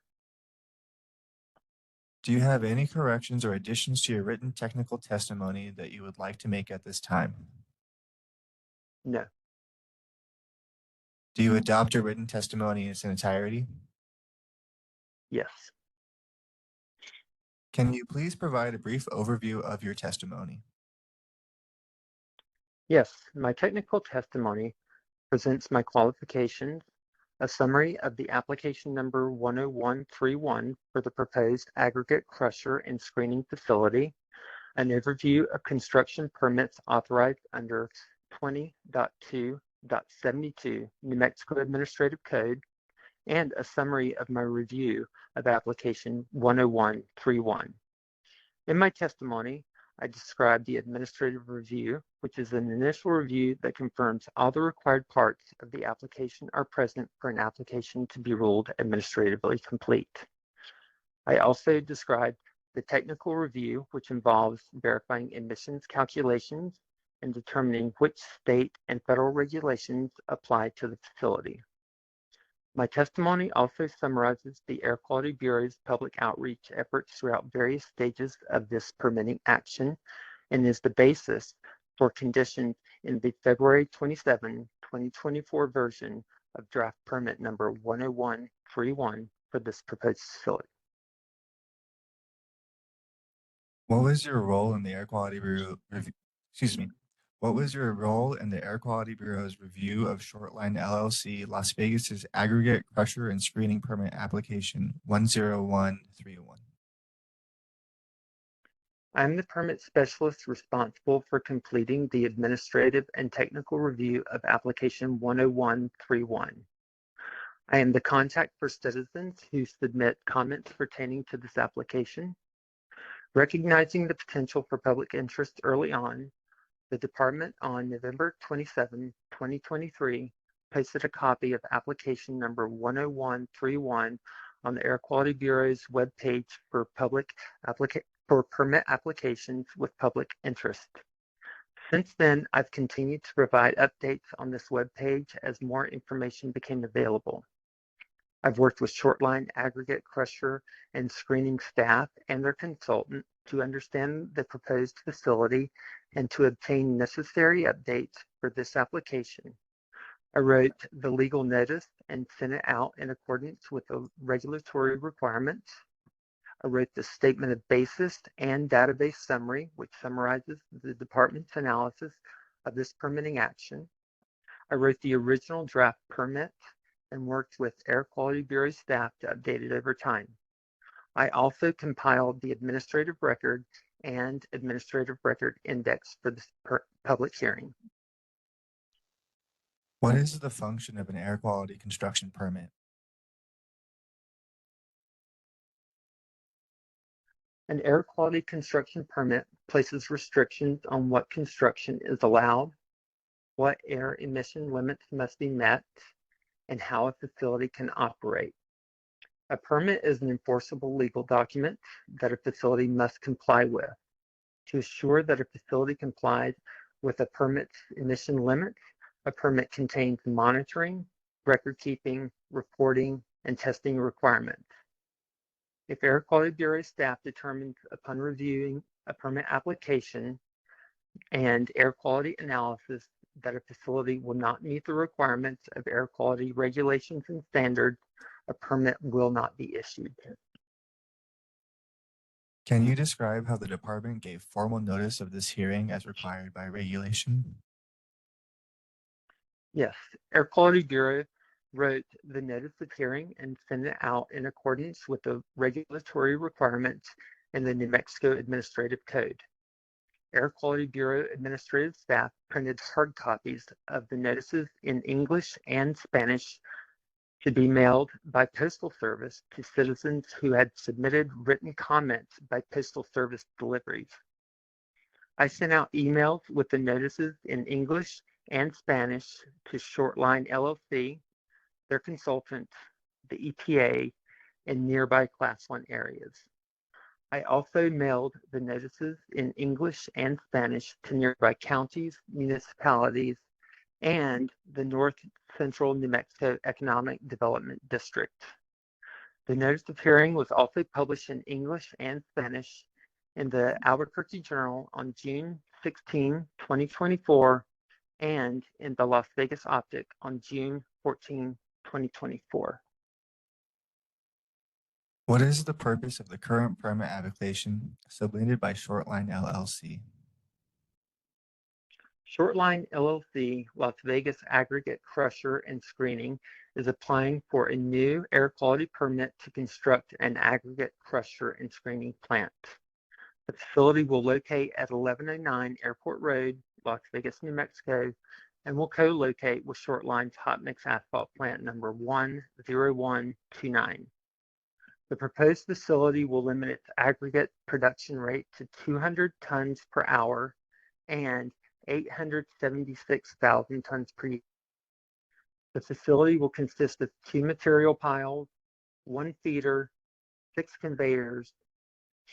Do you have any corrections or additions to your written technical testimony that you would like to make at this time? No, Do you adopt your written testimony in its entirety? yes. Can you please provide a brief overview of your testimony? Yes, my technical testimony presents my qualifications, a summary of the application number 10131 for the proposed aggregate crusher and screening facility, an overview of construction permits authorized under 20.2.72 New Mexico Administrative Code, and a summary of my review of application 10131. In my testimony, I described the administrative review, which is an initial review that confirms all the required parts of the application are present for an application to be ruled administratively complete. I also described the technical review, which involves verifying emissions calculations and determining which state and federal regulations apply to the facility. My testimony also summarizes the Air Quality Bureau's public outreach efforts throughout various stages of this permitting action and is the basis for conditions in the February 27, 2024 version of draft permit number 10131 for this proposed facility. What was your role in the Air Quality Bureau review? What was your role in the Air Quality Bureau's review of Shortline LLC Las Vegas's aggregate crusher and screening permit application 10131? I'm the permit specialist responsible for completing the administrative and technical review of application 10131. I am the contact for citizens who submit comments pertaining to this application. Recognizing the potential for public interest early on, the department on November 27, 2023, posted a copy of application number 10131 on the Air Quality Bureau's webpage for permit applications with public interest. Since then, I've continued to provide updates on this webpage as more information became available. I've worked with Shortline aggregate crusher and screening staff and their consultant to understand the proposed facility and to obtain necessary updates for this application. I wrote the legal notice and sent it out in accordance with the regulatory requirements. I wrote the statement of basis and database summary, which summarizes the department's analysis of this permitting action. I wrote the original draft permit and worked with Air Quality Bureau staff to update it over time. I also compiled the administrative record and administrative record index for this public hearing. What is the function of an air quality construction permit? An air quality construction permit places restrictions on what construction is allowed, what air emission limits must be met, and how a facility can operate. A permit is an enforceable legal document that a facility must comply with. To assure that a facility complies with a permit's emission limits, a permit contains monitoring, record keeping, reporting, and testing requirements. If Air Quality Bureau staff determines upon reviewing a permit application and air quality analysis that a facility will not meet the requirements of air quality regulations and standards, a permit will not be issued. Can you describe how the department gave formal notice of this hearing as required by regulation? Yes, Air Quality Bureau wrote the notice of hearing and sent it out in accordance with the regulatory requirements in the New Mexico Administrative Code. Air Quality Bureau administrative staff printed hard copies of the notices in English and Spanish to be mailed by postal service to citizens who had submitted written comments by postal service deliveries. I sent out emails with the notices in English and Spanish to Shortline LLC, their consultant, the EPA, and nearby Class 1 areas. I also mailed the notices in English and Spanish to nearby counties, municipalities, and the North Central New Mexico Economic Development District. The notice of hearing was also published in English and Spanish in the Albuquerque Journal on June 16, 2024, and in the Las Vegas Optic on June 14, 2024. What is the purpose of the current permit application submitted by Shortline LLC? Shortline LLC, Las Vegas Aggregate Crusher and Screening, is applying for a new air quality permit to construct an aggregate crusher and screening plant. The facility will locate at 1109 Airport Road, Las Vegas, New Mexico, and will co-locate with Shortline's hot mix asphalt plant number 10129. The proposed facility will limit its aggregate production rate to 200 tons per hour and 876,000 tons per year. The facility will consist of 2 material piles, 1 feeder, 6 conveyors,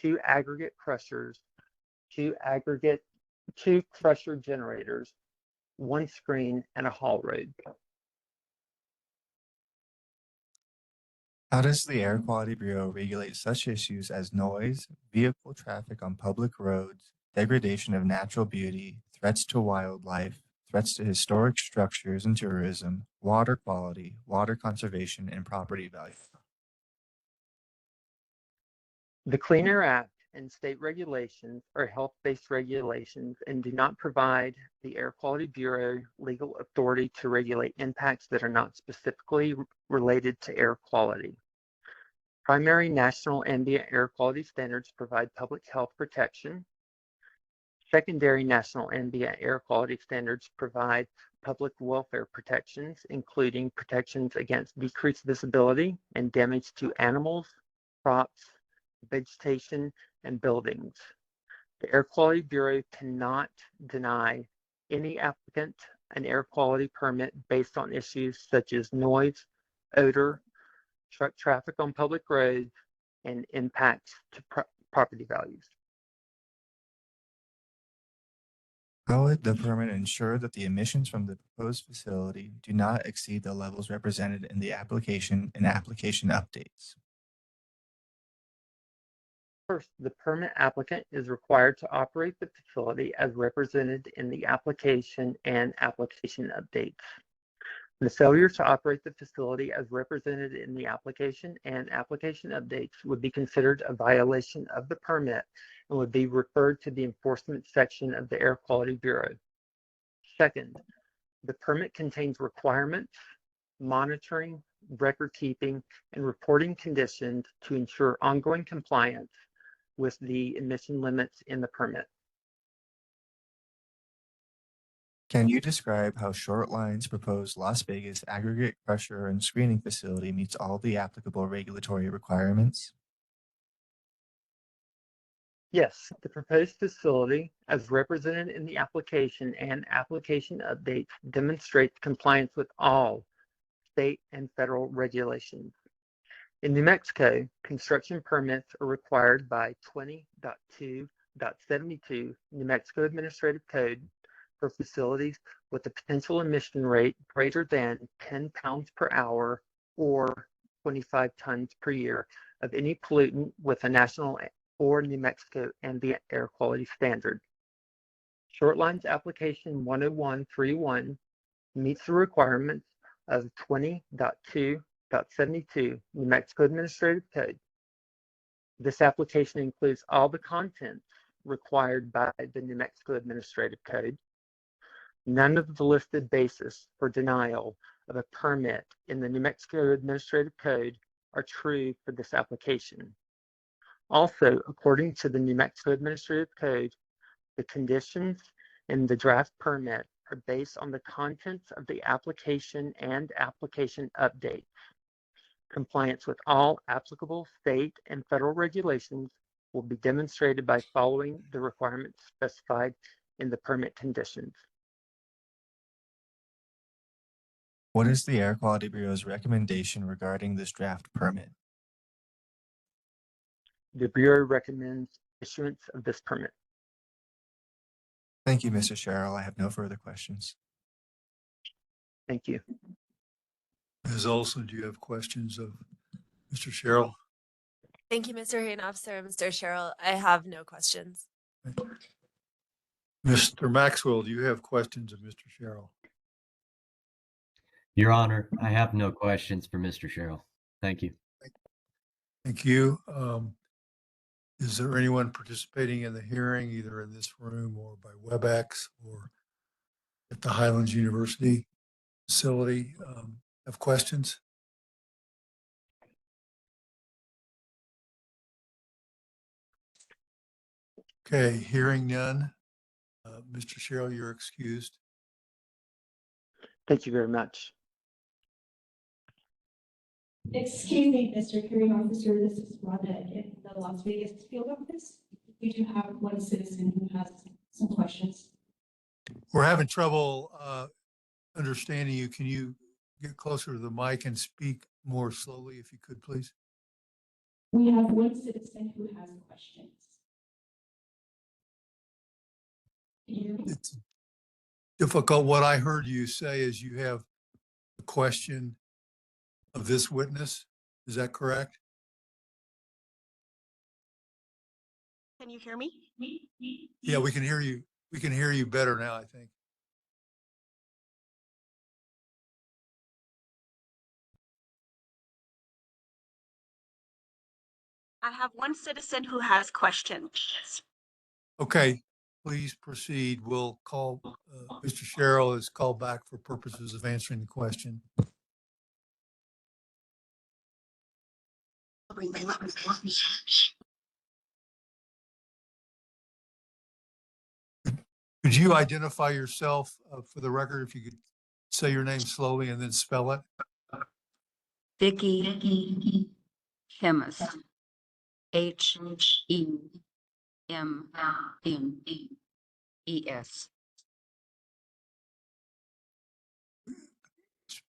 2 aggregate crushers, 2 crusher generators, 1 screen, and a haul road. How does the Air Quality Bureau regulate such issues as noise, vehicle traffic on public roads, degradation of natural beauty, threats to wildlife, threats to historic structures and tourism, water quality, water conservation, and property value? The Clean Air Act and state regulations are health-based regulations and do not provide the Air Quality Bureau legal authority to regulate impacts that are not specifically related to air quality. Primary national ambient air quality standards provide public health protection. Secondary national ambient air quality standards provide public welfare protections, including protections against decreased visibility and damage to animals, crops, vegetation, and buildings. The Air Quality Bureau cannot deny any applicant an air quality permit based on issues such as noise, odor, truck traffic on public roads, and impacts to property values. How would the permit ensure that the emissions from the proposed facility do not exceed the levels represented in the application and application updates? First, the permit applicant is required to operate the facility as represented in the application and application updates. The failure to operate the facility as represented in the application and application updates would be considered a violation of the permit and would be referred to the enforcement section of the Air Quality Bureau. Second, the permit contains requirements, monitoring, record keeping, and reporting conditions to ensure ongoing compliance with the emission limits in the permit. Can you describe how Shortline's proposed Las Vegas aggregate crusher and screening facility meets all the applicable regulatory requirements? Yes, the proposed facility, as represented in the application and application updates, demonstrates compliance with all state and federal regulations. In New Mexico, construction permits are required by 20.2.72 New Mexico Administrative Code for facilities with a potential emission rate greater than 10 pounds per hour or 25 tons per year of any pollutant with a national or New Mexico ambient air quality standard. Shortline's application 10131 meets the requirements of 20.2.72 New Mexico Administrative Code. This application includes all the contents required by the New Mexico Administrative Code. None of the listed bases for denial of a permit in the New Mexico Administrative Code are true for this application. Also, according to the New Mexico Administrative Code, the conditions in the draft permit are based on the contents of the application and application updates. Compliance with all applicable state and federal regulations will be demonstrated by following the requirements specified in the permit conditions. What is the Air Quality Bureau's recommendation regarding this draft permit? The Bureau recommends issuance of this permit. Thank you, Mr. Sherrill. I have no further questions. Thank you. Ms. Olson, do you have questions of Mr. Sherrill? Thank you, Mr. Hearing Officer. Mr. Sherrill, I have no questions. Mr. Maxwell, do you have questions of Mr. Sherrill? Your Honor, I have no questions for Mr. Sherrill. Thank you. Thank you. Is there anyone participating in the hearing, either in this room or by WebEx or at the Highlands University facility? Have questions? Okay, hearing none. Mr. Sherrill, you're excused. Thank you very much. Excuse me, Mr. Hearing Officer, this is Rhonda in the Las Vegas field office. We do have one citizen who has some questions. We're having trouble understanding you. Can you get closer to the mic and speak more slowly if you could, please? We have one citizen who has questions. Can you hear me? It's difficult. What I heard you say is you have a question of this witness. Is that correct? Can you hear me? Yeah, we can hear you. We can hear you better now, I think. I have one citizen who has questions. Okay, please proceed. We'll call, Mr. Sherrill is called back for purposes of answering the question. Could you identify yourself for the record, if you could say your name slowly and then spell it? Vicky Chemist. HEMMES.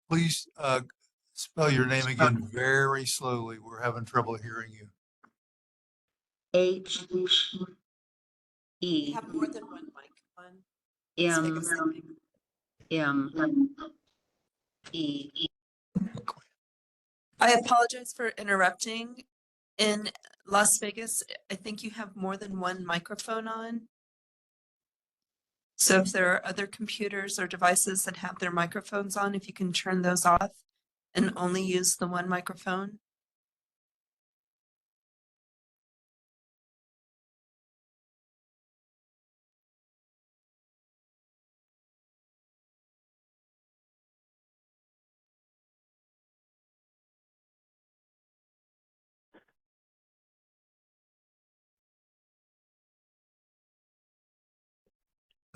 Please spell your name again very slowly. We're having trouble hearing you. We have more than one mic on. I apologize for interrupting. In Las Vegas, I think you have more than one microphone on. So if there are other computers or devices that have their microphones on, if you can turn those off and only use the one microphone.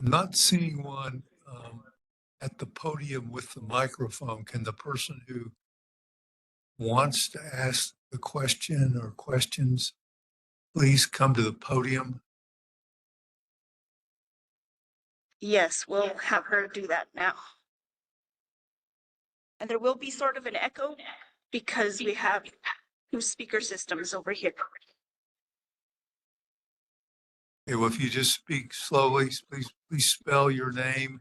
I'm not seeing one at the podium with the microphone. Can the person who wants to ask the question or questions please come to the podium? Yes, we'll have her do that now. And there will be sort of an echo because we have two speaker systems over here. Okay, well, if you just speak slowly, please spell your name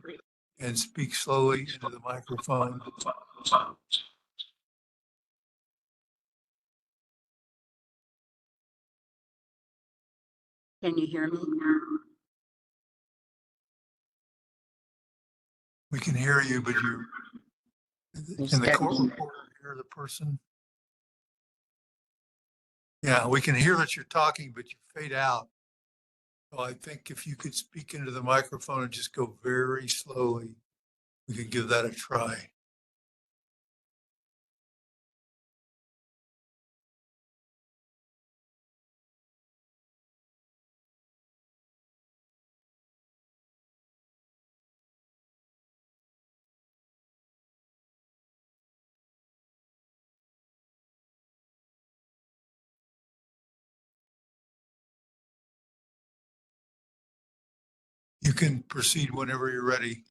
and speak slowly into the microphone. Can you hear me? We can hear you, but can the court reporter hear the person? Yeah, we can hear that you're talking, but you fade out. So I think if you could speak into the microphone and just go very slowly, we could give that a try. You can proceed whenever you're ready.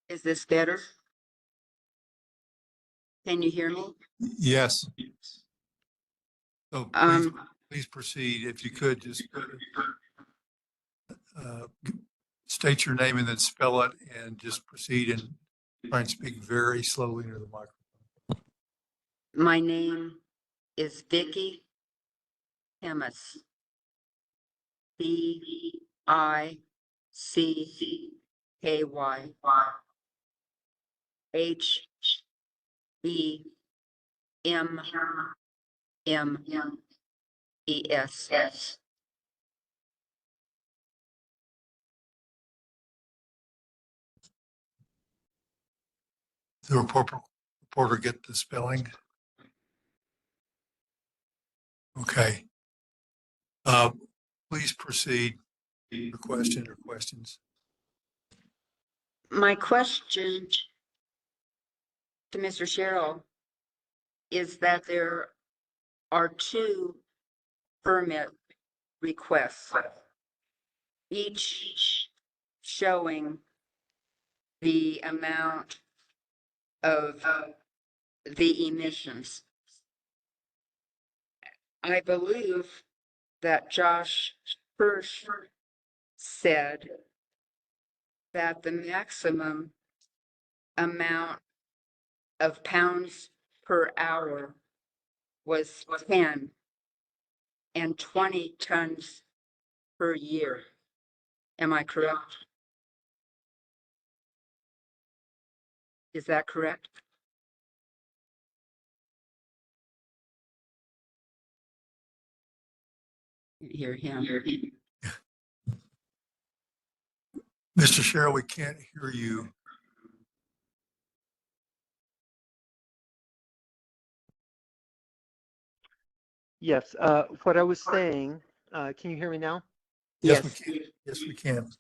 Is this better? Can you hear me? Yes. So please proceed. If you could just state your name and then spell it and just proceed and try and speak very slowly into the microphone. My name is Vicky Hemis. VickyHemes. The reporter get the spelling? Okay. Please proceed. Your question or questions? My question to Mr. Sherrill is that there are two permit requests, each showing the amount of the emissions. I believe that Josh first said that the maximum amount of pounds per hour was 10 and 20 tons per year. Am I correct? Is that correct? Hear him. Mr. Sherrill, we can't hear you. Yes, what I was saying, can you hear me now? Yes, we can. Yes, we can.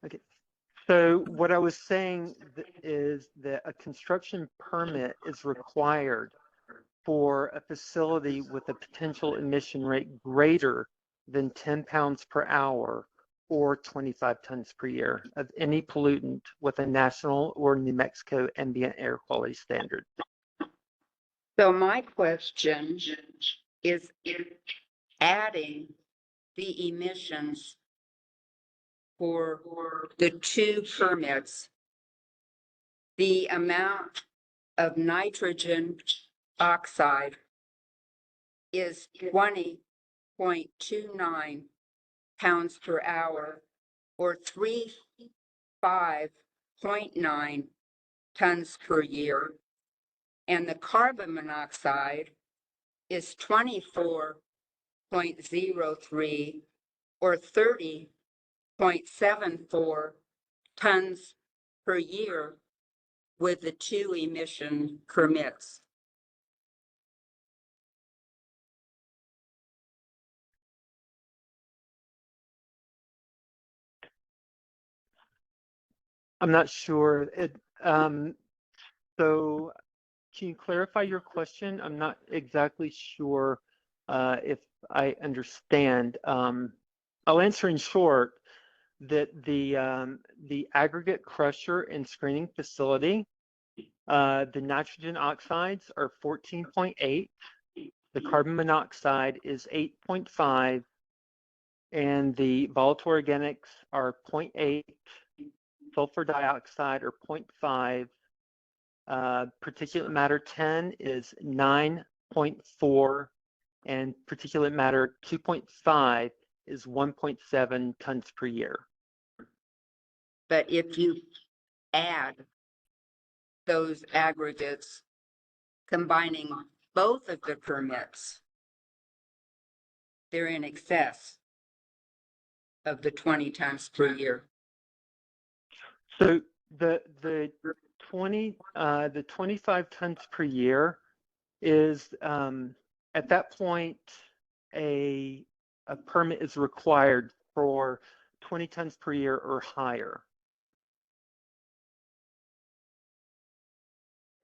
Okay. So what I was saying is that a construction permit is required for a facility with a potential emission rate greater than 10 pounds per hour or 25 tons per year of any pollutant with a national or New Mexico ambient air quality standard. So my question is adding the emissions for the two permits, the amount of nitrogen oxide is 20.29 pounds per hour or 35.9 tons per year. And the carbon monoxide is 24.03 or 30.74 tons per year with the two emission permits. I'm not sure. So can you clarify your question? I'm not exactly sure if I understand. I'll answer in short that the aggregate crusher and screening facility, the nitrogen oxides are 14.8, the carbon monoxide is 8.5, and the volatile organics are 0.8, sulfur dioxide are 0.5, particulate matter 10 is 9.4, and particulate matter 2.5 is 1.7 tons per year. But if you add those aggregates, combining both of the permits, they're in excess of the 20 tons per year. So the 25 tons per year is at that point a permit is required for 20 tons per year or higher.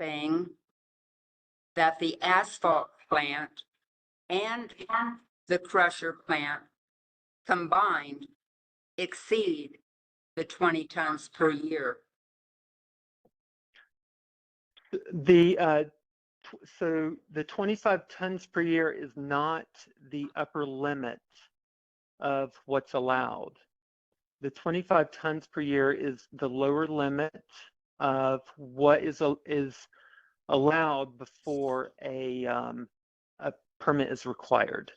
Saying that the asphalt plant and the crusher plant combined exceed the 20 tons per year. So the 25 tons per year is not the upper limit of what's allowed. The 25 tons per year is the lower limit of what is allowed before a permit is required.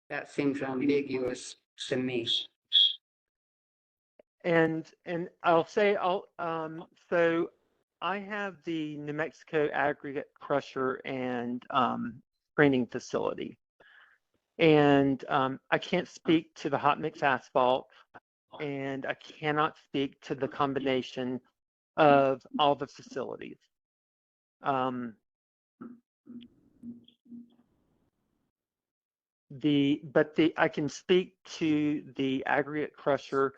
That seems ambiguous to me. And I'll say so I have the New Mexico aggregate crusher and screening facility. And I can't speak to the hot mix asphalt, and I cannot speak to the combination of all the facilities. I can speak to the aggregate crusher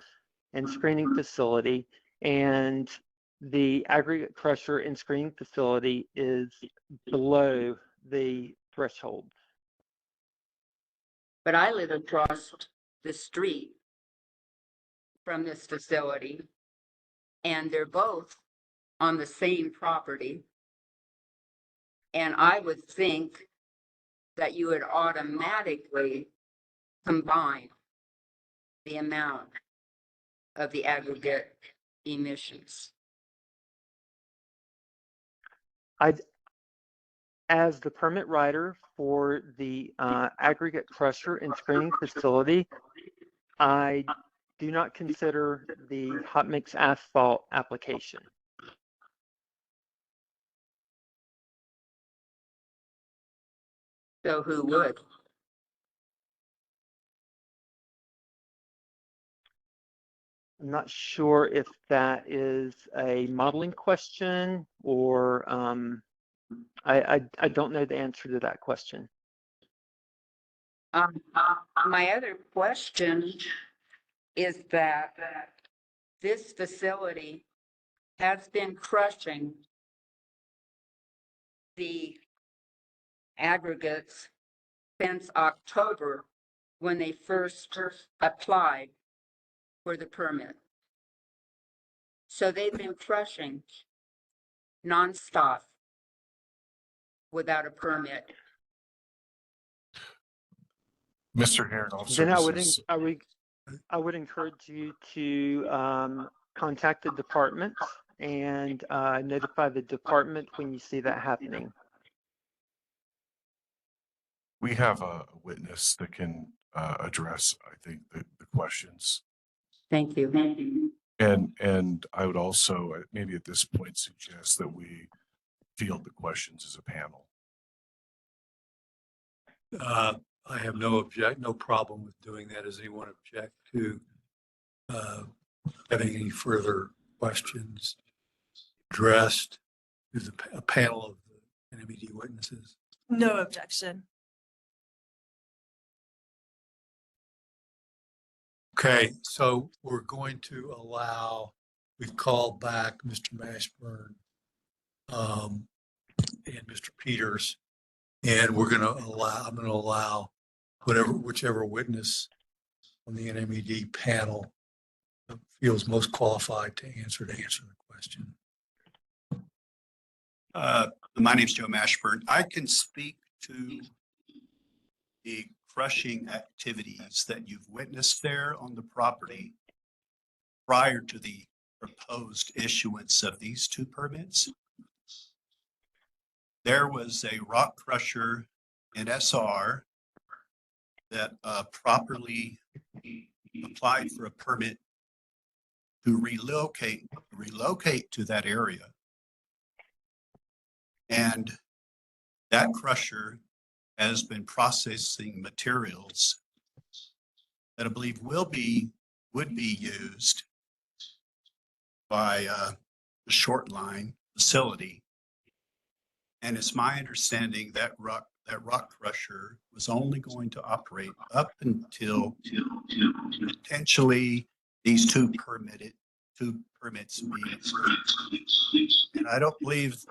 and screening facility, and the aggregate crusher and screening facility is below the threshold. But I live across the street from this facility, and they're both on the same property. And I would think that you would automatically combine the amount of the aggregate emissions. As the permit writer for the aggregate crusher and screening facility, I do not consider the hot mix asphalt application. So who would? I'm not sure if that is a modeling question or I don't know the answer to that question. My other question is that this facility has been crushing the aggregates since October when they first applied for the permit. So they've been crushing nonstop without a permit. Mr. Hearing Officer, Then I would encourage you to contact the department and notify the department when you see that happening. we have a witness that can address, I think, the questions. Thank you. And I would also maybe at this point suggest that we field the questions as a panel. I have no problem with doing that. Does anyone object to having any further questions addressed to a panel of the NMHU witnesses? No objection. Okay, so we're going to we've called back Mr. Mashburn and Mr. Peters, and I'm going to allow whichever witness on the NMED panel feels most qualified to answer the question. My name's Joe Mashburn. I can speak to the crushing activities that you've witnessed there on the property prior to the proposed issuance of these two permits. There was a rock crusher in SR that properly applied for a permit to relocate to that area. And that crusher has been processing materials that I believe would be used by the short line facility. And it's my understanding that rock crusher was only going to operate up until potentially these two permits being approved. And I don't believe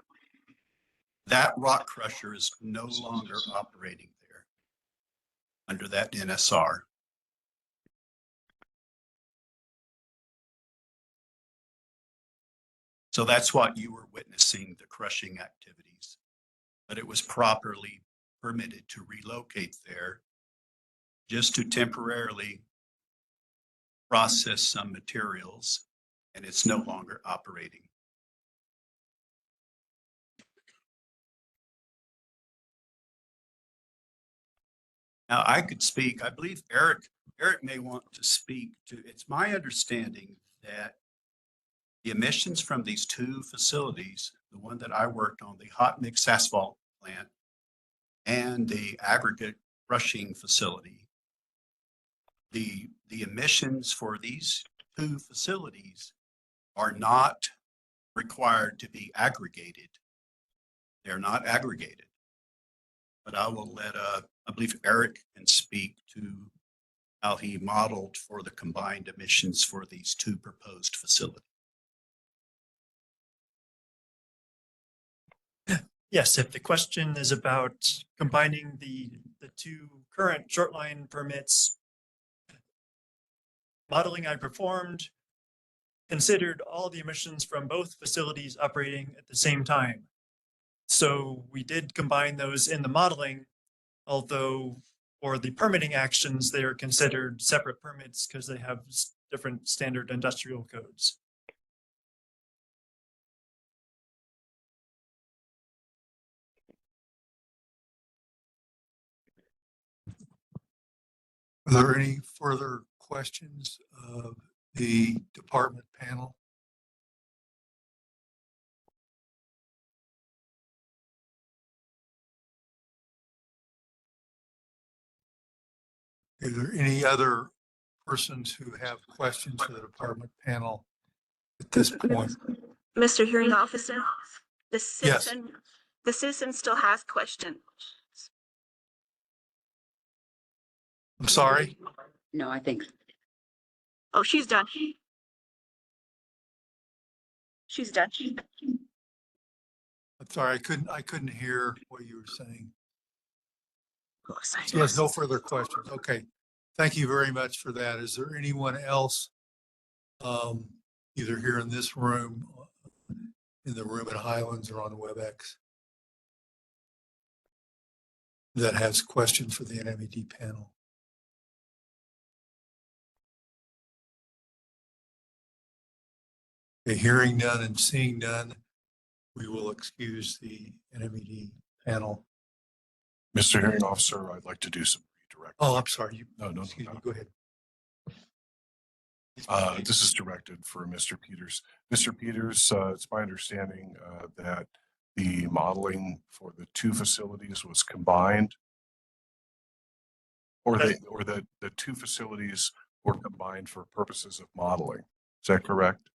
that rock crusher is no longer operating there under that NSR. So that's what you were witnessing, the crushing activities. But it was properly permitted to relocate there just to temporarily process some materials, and it's no longer operating. Now I could speak, I believe Eric may want to speak to, it's my understanding that the emissions from these two facilities, the one that I worked on, the hot mix asphalt plant and the aggregate crushing facility, the emissions for these two facilities are not required to be aggregated. They're not aggregated. But I will let, I believe Eric can speak to how he modeled for the combined emissions for these two proposed facilities. Yes, if the question is about combining the two current short line permits, modeling I performed considered all the emissions from both facilities operating at the same time. So we did combine those in the modeling, although for the permitting actions, they are considered separate permits because they have different standard industrial codes. Are there any further questions of the department panel? Is there any other persons who have questions for the department panel at this point? Mr. Hearing Officer, the Yes. citizen still has questions. I'm sorry. No, I think. Oh, she's done. She's done. I'm sorry, I couldn't hear what you were saying. She has no further questions. Okay. Thank you very much for that. Is there anyone else, either here in this room, in the room at Highlands or on WebEx, that has questions for the NMHD panel? Okay, hearing none and seeing none, we will excuse the NMHD panel. Mr. Hearing Officer, I'd like to do some redirect. Oh, I'm sorry. No. Excuse me. Go ahead. This is directed for Mr. Peters. Mr. Peters, it's my understanding that the modeling for the two facilities was combined, or that the two facilities were combined for purposes of modeling. Is that correct?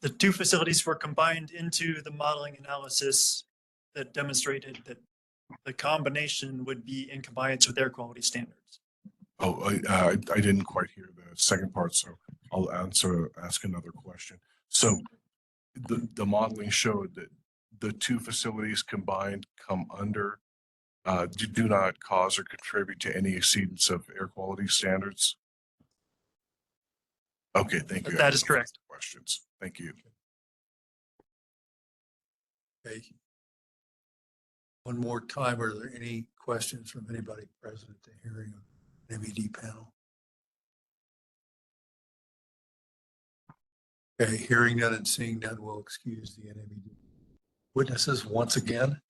The two facilities were combined into the modeling analysis that demonstrated that the combination would be in compliance with air quality standards. Oh, I didn't quite hear the second part, so I'll ask another question. So the modeling showed that the two facilities combined come under, do not cause or contribute to any exceedance of air quality standards? Okay, thank you. That is correct. Questions. Thank you. Okay. One more time, are there any questions from anybody present at the hearing of NMHD panel? Okay, hearing none and seeing none, we'll excuse the NMHD witnesses once again.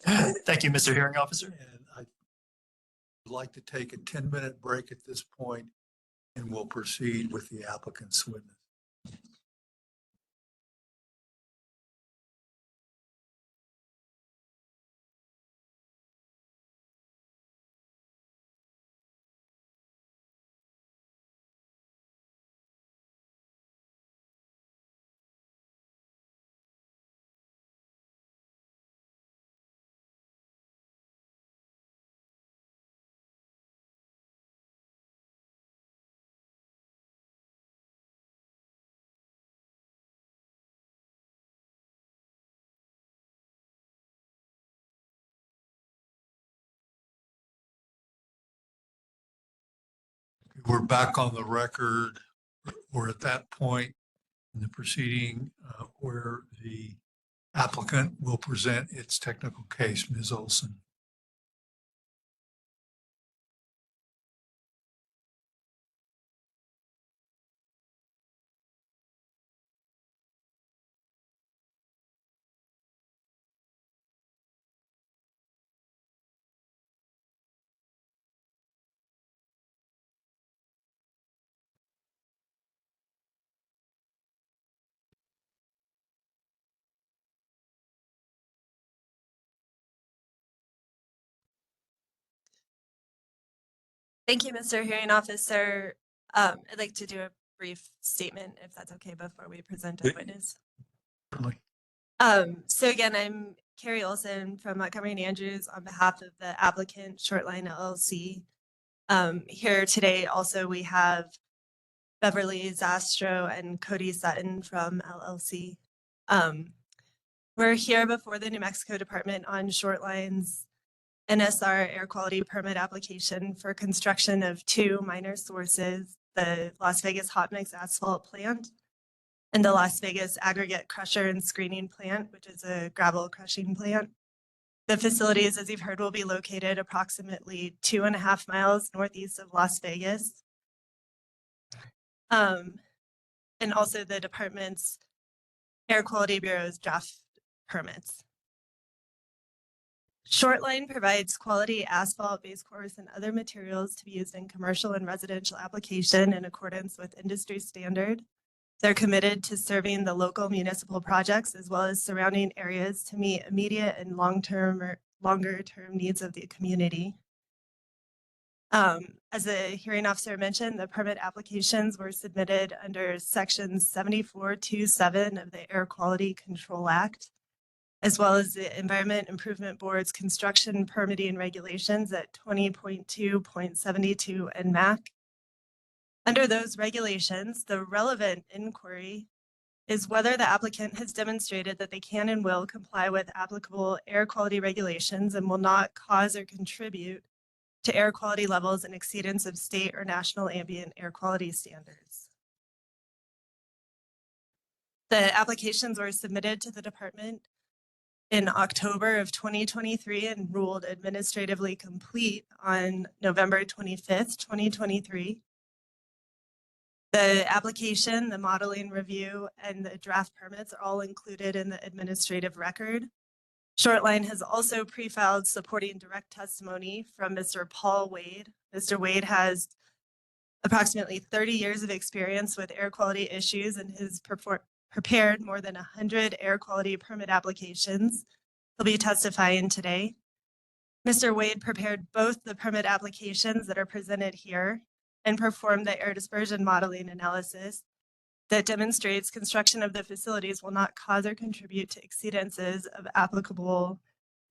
Thank you, Mr. Hearing Officer. And I'd like to take a 10-minute break at this point, and we'll proceed with the applicant's witness. We're back on the record. We're at that point in the proceeding where the applicant will present its technical case. Ms. Olson. Thank you, Mr. Hearing Officer. I'd like to do a brief statement, if that's okay, before we present our witness. Certainly. So again, I'm Carrie Olson from Montgomery and Andrews on behalf of the applicant Shortline LLC. Here today also we have Beverly Zastro and Cody Sutton from LLC. We're here before the New Mexico Department on Shortline's NSR air quality permit application for construction of two minor sources, the Las Vegas hot mix asphalt plant and the Las Vegas aggregate crusher and screening plant, which is a gravel crushing plant. The facilities, as you've heard, will be located approximately 2.5 miles northeast of Las Vegas. And also the department's Air Quality Bureau's draft permits. Shortline provides quality asphalt, base course, and other materials to be used in commercial and residential application in accordance with industry standard. They're committed to serving the local municipal projects as well as surrounding areas to meet immediate and long-term or longer-term needs of the community. As the hearing officer mentioned, the permit applications were submitted under Section 7427 of the Air Quality Control Act, as well as the Environment Improvement Board's construction permitting regulations at 20.2.72 NMAC. Under those regulations, the relevant inquiry is whether the applicant has demonstrated that they can and will comply with applicable air quality regulations and will not cause or contribute to air quality levels in exceedance of state or national ambient air quality standards. The applications were submitted to the department in October of 2023 and ruled administratively complete on November 25th, 2023. The application, the modeling review, and the draft permits are all included in the administrative record. Shortline has also pre-filed supporting direct testimony from Mr. Paul Wade. Mr. Wade has approximately 30 years of experience with air quality issues and has prepared more than 100 air quality permit applications. He'll be testifying today. Mr. Wade prepared both the permit applications that are presented here and performed the air dispersion modeling analysis that demonstrates construction of the facilities will not cause or contribute to exceedances of applicable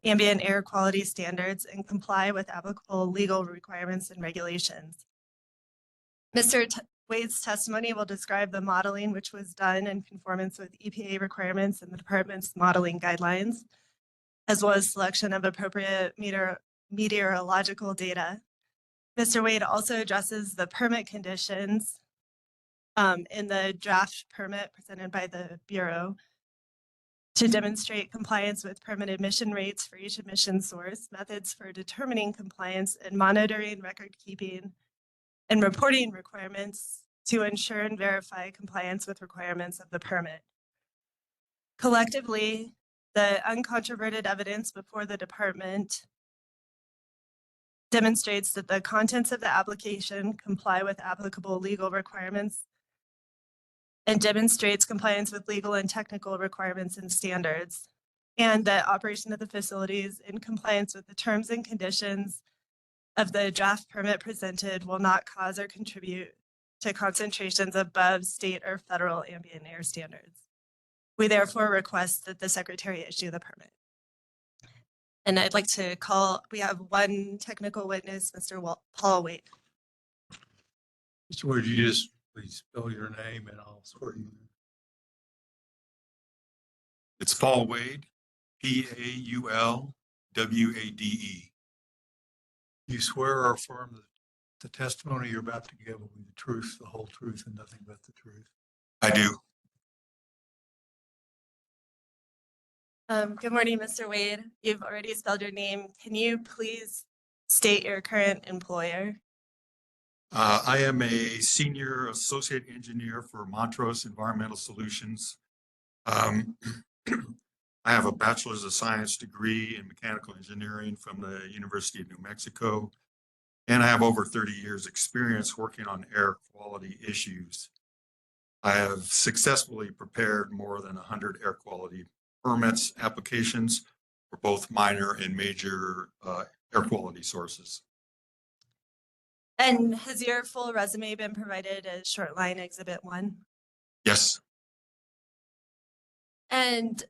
ambient air quality standards and comply with applicable legal requirements and regulations. Mr. Wade's testimony will describe the modeling which was done in conformance with EPA requirements and the department's modeling guidelines, as well as selection of appropriate meteorological data. Mr. Wade also addresses the permit conditions in the draft permit presented by the Bureau to demonstrate compliance with permit emission rates for each emission source, methods for determining compliance, and monitoring, record keeping, and reporting requirements to ensure and verify compliance with requirements of the permit. Collectively, the uncontroverted evidence before the department demonstrates that the contents of the application comply with applicable legal requirements and demonstrates compliance with legal and technical requirements and standards, and that operation of the facilities in compliance with the terms and conditions of the draft permit presented will not cause or contribute to concentrations above state or federal ambient air standards. We therefore request that the Secretary issue the permit. And I'd like to we have one technical witness, Mr. Paul Wade. Mr. Wade, you just please spell your name and I'll swear you in. It's Paul Wade, Paulwade. You swear or affirm that the testimony you're about to give will be the truth, the whole truth, and nothing but the truth? I do. Good morning, Mr. Wade. You've already spelled your name. Can you please state your current employer? I am a senior associate engineer for Montrose Environmental Solutions. I have a bachelor's of science degree in mechanical engineering from the University of New Mexico, and I have over 30 years experience working on air quality issues. I have successfully prepared more than 100 air quality permits applications for both minor and major air quality sources. And has your full resume been provided as short line exhibit 1? Yes, And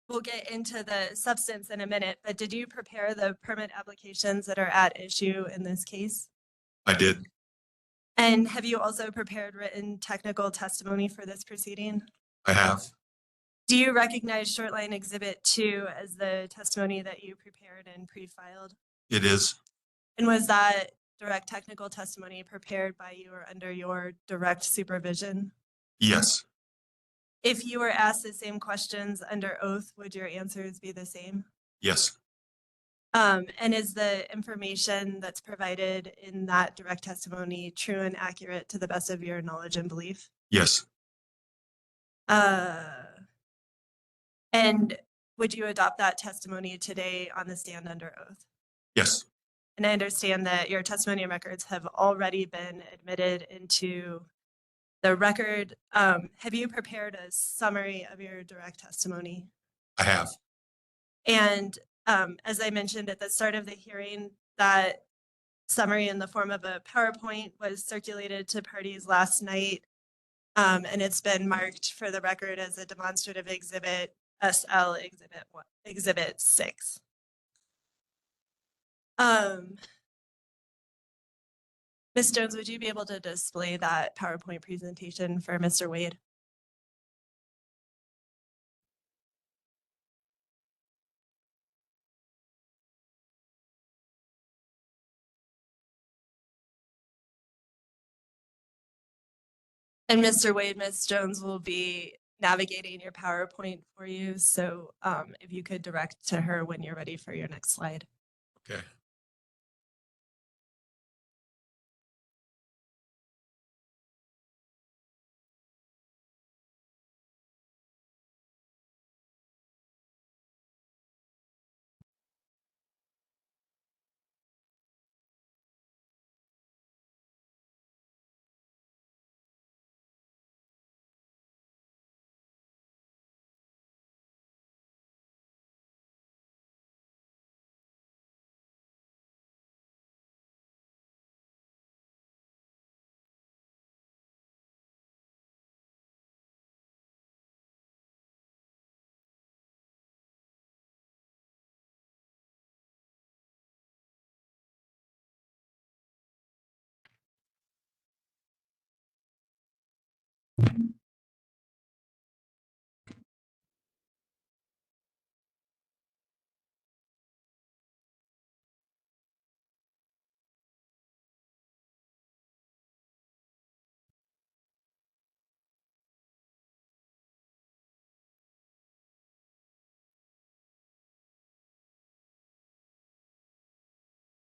we'll get into the substance in a minute, but did you prepare the permit applications that are at issue in this case? I did. And have you also prepared written technical testimony for this proceeding? I have. Do you recognize short line exhibit 2 as the testimony that you prepared and pre-filed? It is. And was that direct technical testimony prepared by you or under your direct supervision? Yes. If you were asked the same questions under oath, would your answers be the same? Yes. And is the information that's provided in that direct testimony true and accurate to the best of your knowledge and belief? Yes. And would you adopt that testimony today on the stand under oath? Yes. And I understand that your testimony and records have already been admitted into the record. Have you prepared a summary of your direct testimony? I have. And as I mentioned at the start of the hearing, that summary in the form of a PowerPoint was circulated to parties last night. And it's been marked for the record as a demonstrative exhibit, SL exhibit 6. Ms. Jones, would you be able to display that PowerPoint presentation for Mr. Wade? And Mr. Wade, Ms. Jones will be navigating your PowerPoint for you. So if you could direct to her when you're ready for your next slide. Okay.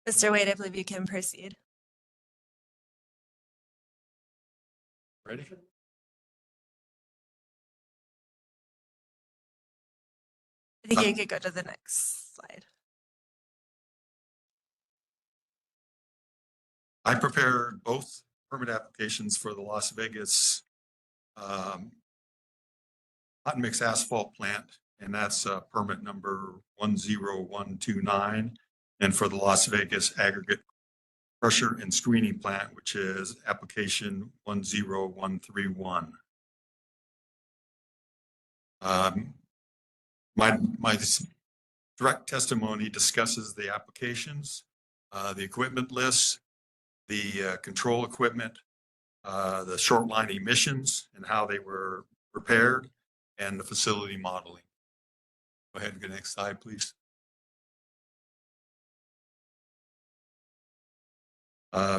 Mr. Wade, I believe you can proceed. Ready? I think you could go to the next slide. I prepared both permit applications for the Las Vegas hot mix asphalt plant, and that's permit number 10129. And for the Las Vegas aggregate crusher and screening plant, which is application 10131. My direct testimony discusses the applications, the equipment lists, the control equipment, the short line emissions and how they were prepared, and the facility modeling. Go ahead and get the next slide, please.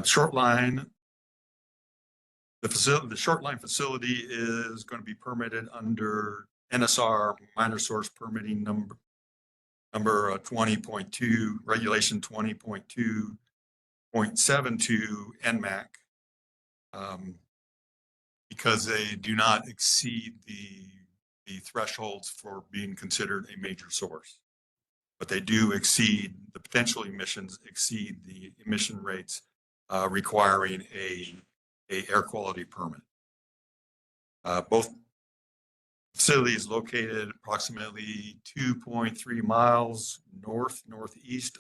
Short line. The short line facility is going to be permitted under NSR minor source permitting number 20.2, regulation 20.2.72 NMAC, because they do not exceed the thresholds for being considered a major source. But they do exceed, the potential emissions exceed the emission rates requiring a air quality permit. Both facilities located approximately 2.3 miles northeast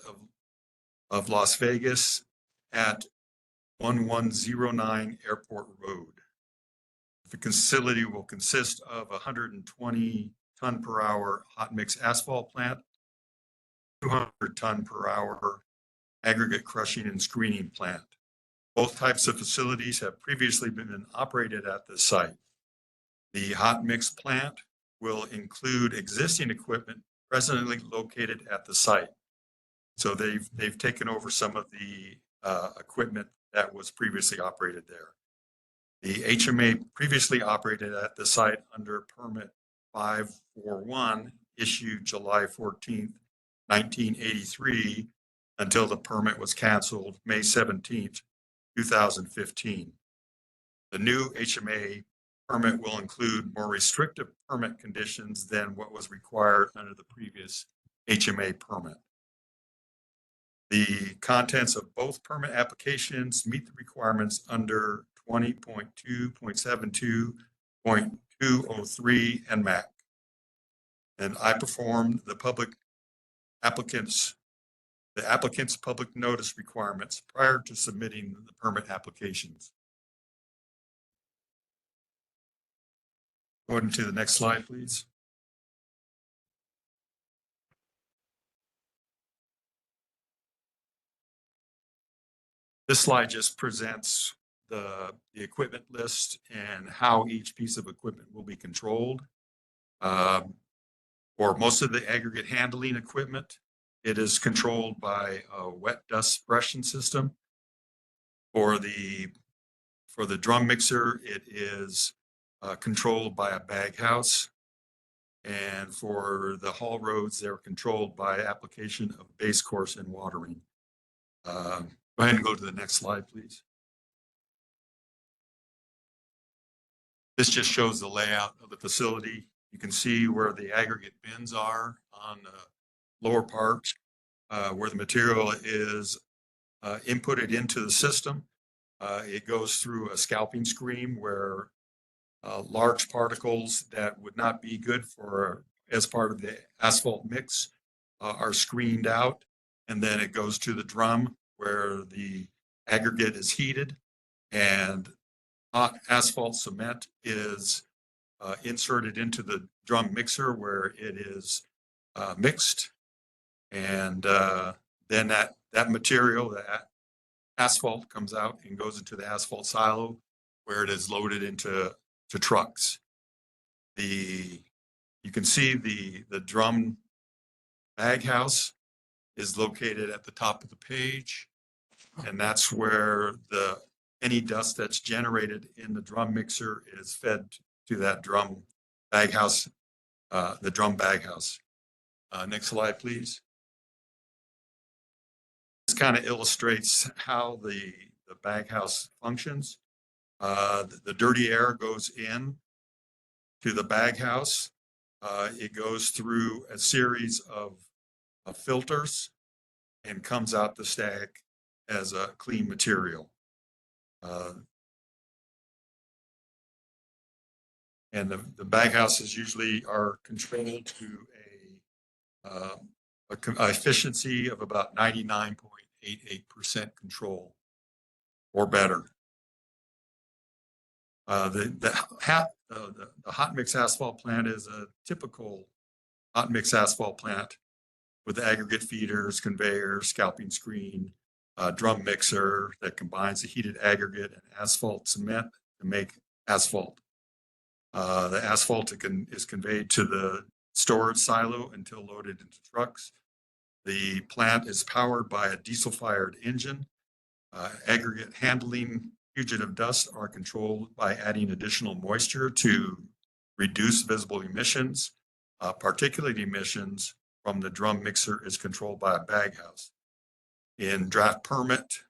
of Las Vegas at 1109 Airport Road. The facility will consist of a 120 ton per hour hot mix asphalt plant, 200 ton per hour aggregate crushing and screening plant. Both types of facilities have previously been operated at the site. The hot mix plant will include existing equipment presently located at the site. So they've taken over some of the equipment that was previously operated there. The HMA previously operated at the site under permit 541 issued July 14th, 1983 until the permit was canceled May 17th, 2015. The new HMA permit will include more restrictive permit conditions than what was required under the previous HMA permit. The contents of both permit applications meet the requirements under 20.2.72.203 NMAC. And I performed the applicant's public notice requirements prior to submitting the permit applications. Going to the next slide, please. This slide just presents the equipment list and how each piece of equipment will be controlled. For most of the aggregate handling equipment, it is controlled by a wet dust suppression system. For the drum mixer, it is controlled by a bag house. And for the haul roads, they're controlled by application of base course and watering. Go ahead and go to the next slide, please. This just shows the layout of the facility. You can see where the aggregate bins are on the lower part, where the material is inputted into the system. It goes through a scalping screen where large particles that would not be good for as part of the asphalt mix are screened out, and then it goes to the drum where the aggregate is heated and hot asphalt cement is inserted into the drum mixer where it is mixed, and then that material, that asphalt, comes out and goes into the asphalt silo where it is loaded into trucks. You can see the drum bag house is located at the top of the page, and that's where any dust that's generated in the drum mixer is fed to that drum bag house, the drum bag house. Next slide, please. This kind of illustrates how the bag house functions. The dirty air goes in to the bag house. It goes through a series of filters and comes out the stack as a clean material. And the bag houses usually are controlled to a efficiency of about 99.88% control or better. The hot mix asphalt plant is a typical hot mix asphalt plant with aggregate feeders, conveyors, scalping screen, drum mixer that combines the heated aggregate and asphalt cement to make asphalt. The asphalt is conveyed to the storage silo until loaded into trucks. The plant is powered by a diesel-fired engine. Aggregate handling, fugitive dust are controlled by adding additional moisture to reduce visible emissions. Particulate emissions from the drum mixer is controlled by a baghouse. In draft permit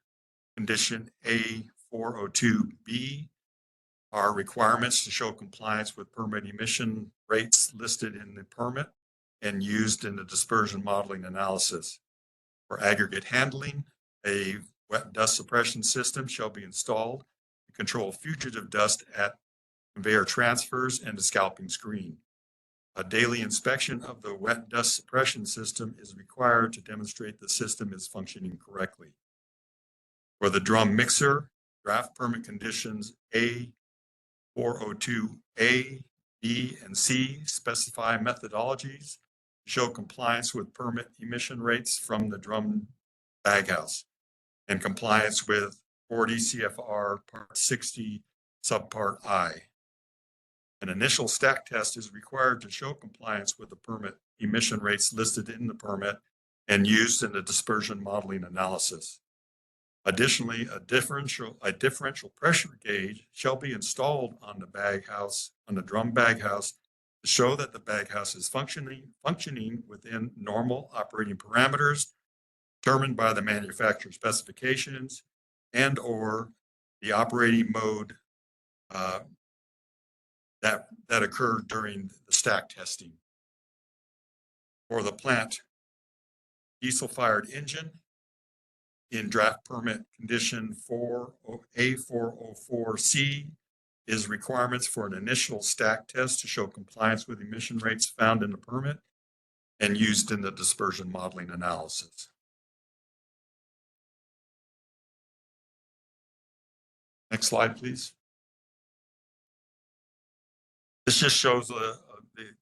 condition A402B are requirements to show compliance with permit emission rates listed in the permit and used in the dispersion modeling analysis. For aggregate handling, a wet dust suppression system shall be installed to control fugitive dust at conveyor transfers and the scalping screen. A daily inspection of the wet dust suppression system is required to demonstrate the system is functioning correctly. For the drum mixer, draft permit conditions A402A, B, and C specify methodologies to show compliance with permit emission rates from the drum baghouse and compliance with 40 CFR Part 60, Subpart I. An initial stack test is required to show compliance with the permit emission rates listed in the permit and used in the dispersion modeling analysis. Additionally, a differential pressure gauge shall be installed on the baghouse, on the drum baghouse, to show that the baghouse is functioning within normal operating parameters determined by the manufacturer specifications and or the operating mode that occurred during the stack testing. For the plant diesel-fired engine, in draft permit condition A404C is requirements for an initial stack test to show compliance with emission rates found in the permit and used in the dispersion modeling analysis. Next slide, please. This just shows the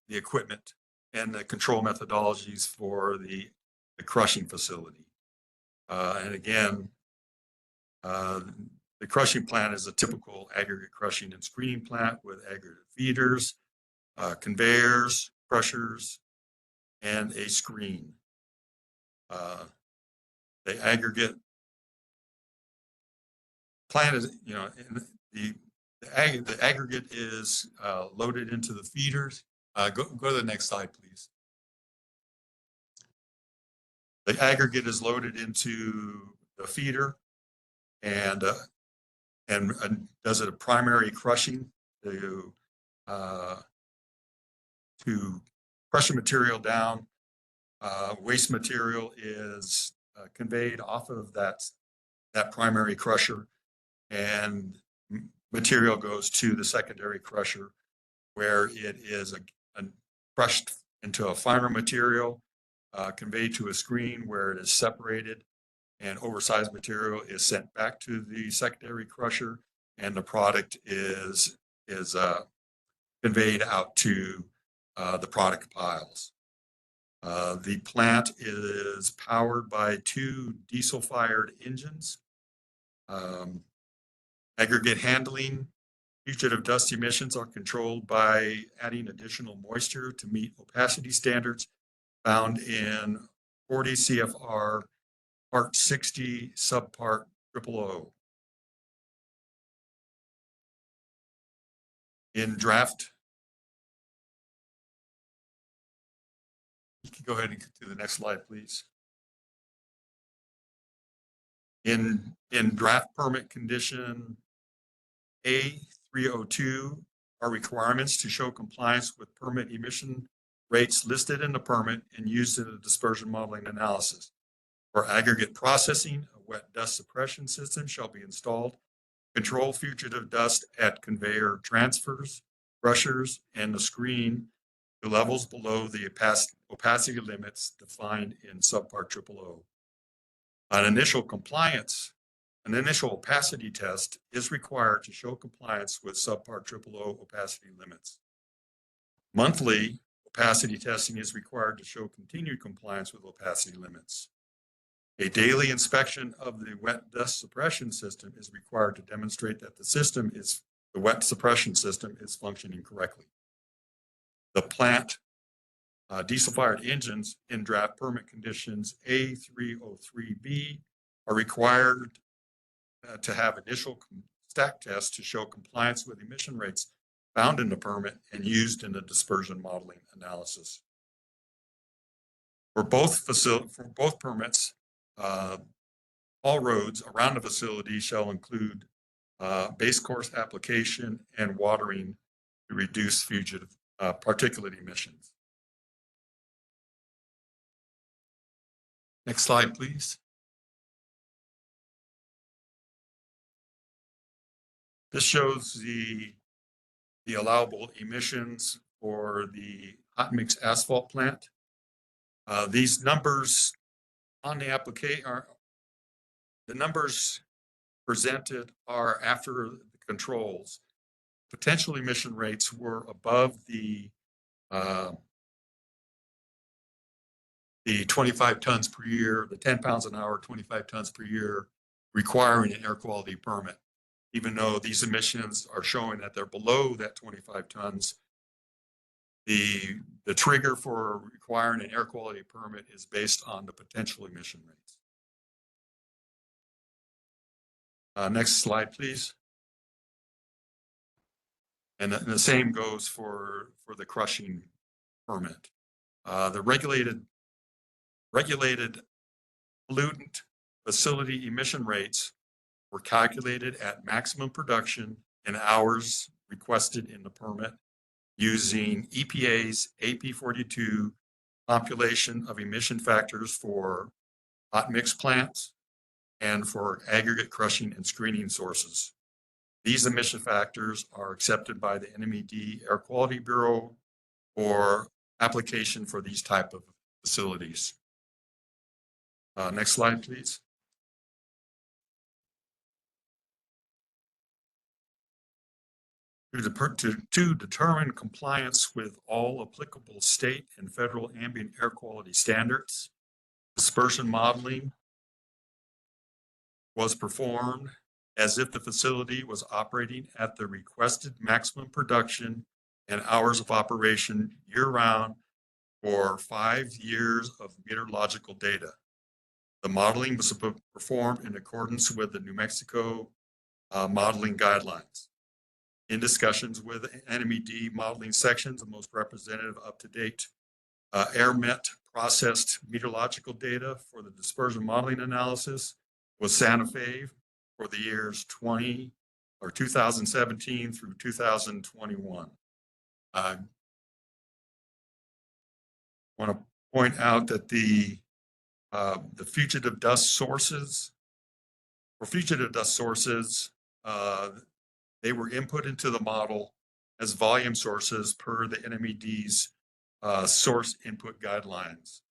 equipment and the control methodologies for the crushing facility. And again, the crushing plant is a typical aggregate crushing and screening plant with aggregate feeders, conveyors, crushers, and a screen. The aggregate plant is, the aggregate is loaded into the feeders. Go to the next slide, please. The aggregate is loaded into the feeder and does it a primary crushing to crush the material down. Waste material is conveyed off of that primary crusher, and material goes to the secondary crusher, where it is crushed into a finer material, conveyed to a screen where it is separated, and oversized material is sent back to the secondary crusher, and the product is conveyed out to the product piles. The plant is powered by 2 diesel-fired engines. Aggregate handling, fugitive dust emissions are controlled by adding additional moisture to meet opacity standards found in 40 CFR Part 60, Subpart 000. In draft, you can go ahead and get to the next slide, please. In draft permit condition A302 are requirements to show compliance with permit emission rates listed in the permit and used in the dispersion modeling analysis. For aggregate processing, a wet dust suppression system shall be installed. Control fugitive dust at conveyor transfers, crushers, and the screen to levels below the opacity limits defined in subpart 000. An initial opacity test is required to show compliance with subpart 000 opacity limits. Monthly opacity testing is required to show continued compliance with opacity limits. A daily inspection of the wet dust suppression system is required to demonstrate that the wet suppression system is functioning correctly. The plant diesel-fired engines in draft permit conditions A303B are required to have initial stack tests to show compliance with emission rates found in the permit and used in the dispersion modeling analysis. For both permits, all roads around the facility shall include base course application and watering to reduce fugitive particulate emissions. Next slide, please. This shows the allowable emissions for the hot mix asphalt plant. These numbers on the application are the numbers presented are after the controls. Potential emission rates were above the 25 tons per year, the 10 pounds an hour, 25 tons per year, requiring an air quality permit. Even though these emissions are showing that they're below that 25 tons, the trigger for requiring an air quality permit is based on the potential emission rates. Next slide, please. And the same goes for the crushing permit. The regulated pollutant facility emission rates were calculated at maximum production and hours requested in the permit using EPA's AP42 population of emission factors for hot mix plants and for aggregate crushing and screening sources. These emission factors are accepted by the NMHU Air Quality Bureau for application for these type of facilities. Next slide, please. To determine compliance with all applicable state and federal ambient air quality standards, dispersion modeling was performed as if the facility was operating at the requested maximum production and hours of operation year-round for 5 years of meteorological data. The modeling was performed in accordance with the New Mexico modeling guidelines. In discussions with NMHU modeling sections, the most representative up-to-date AirMet processed meteorological data for the dispersion modeling analysis was Santa Fe for the years 2017 through 2021. I want to point out that the fugitive dust sources, they were input into the model as volume sources per the NMHU's source input guidelines.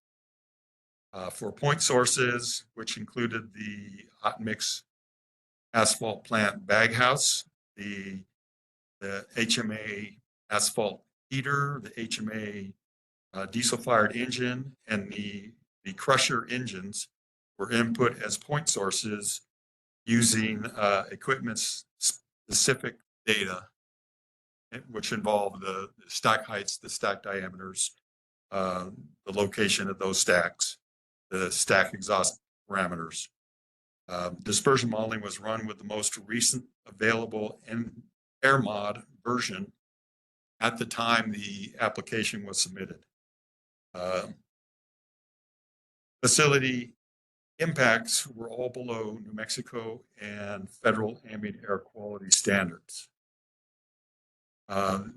For point sources, which included the hot mix asphalt plant bag house, the HMA asphalt heater, the HMA diesel fired engine, and the crusher engines were input as point sources using equipment's specific data, which involved the stack heights, the stack diameters, the location of those stacks, the stack exhaust parameters. Dispersion modeling was run with the most recent available AirMod version at the time the application was submitted. Facility impacts were all below New Mexico and federal ambient air quality standards. For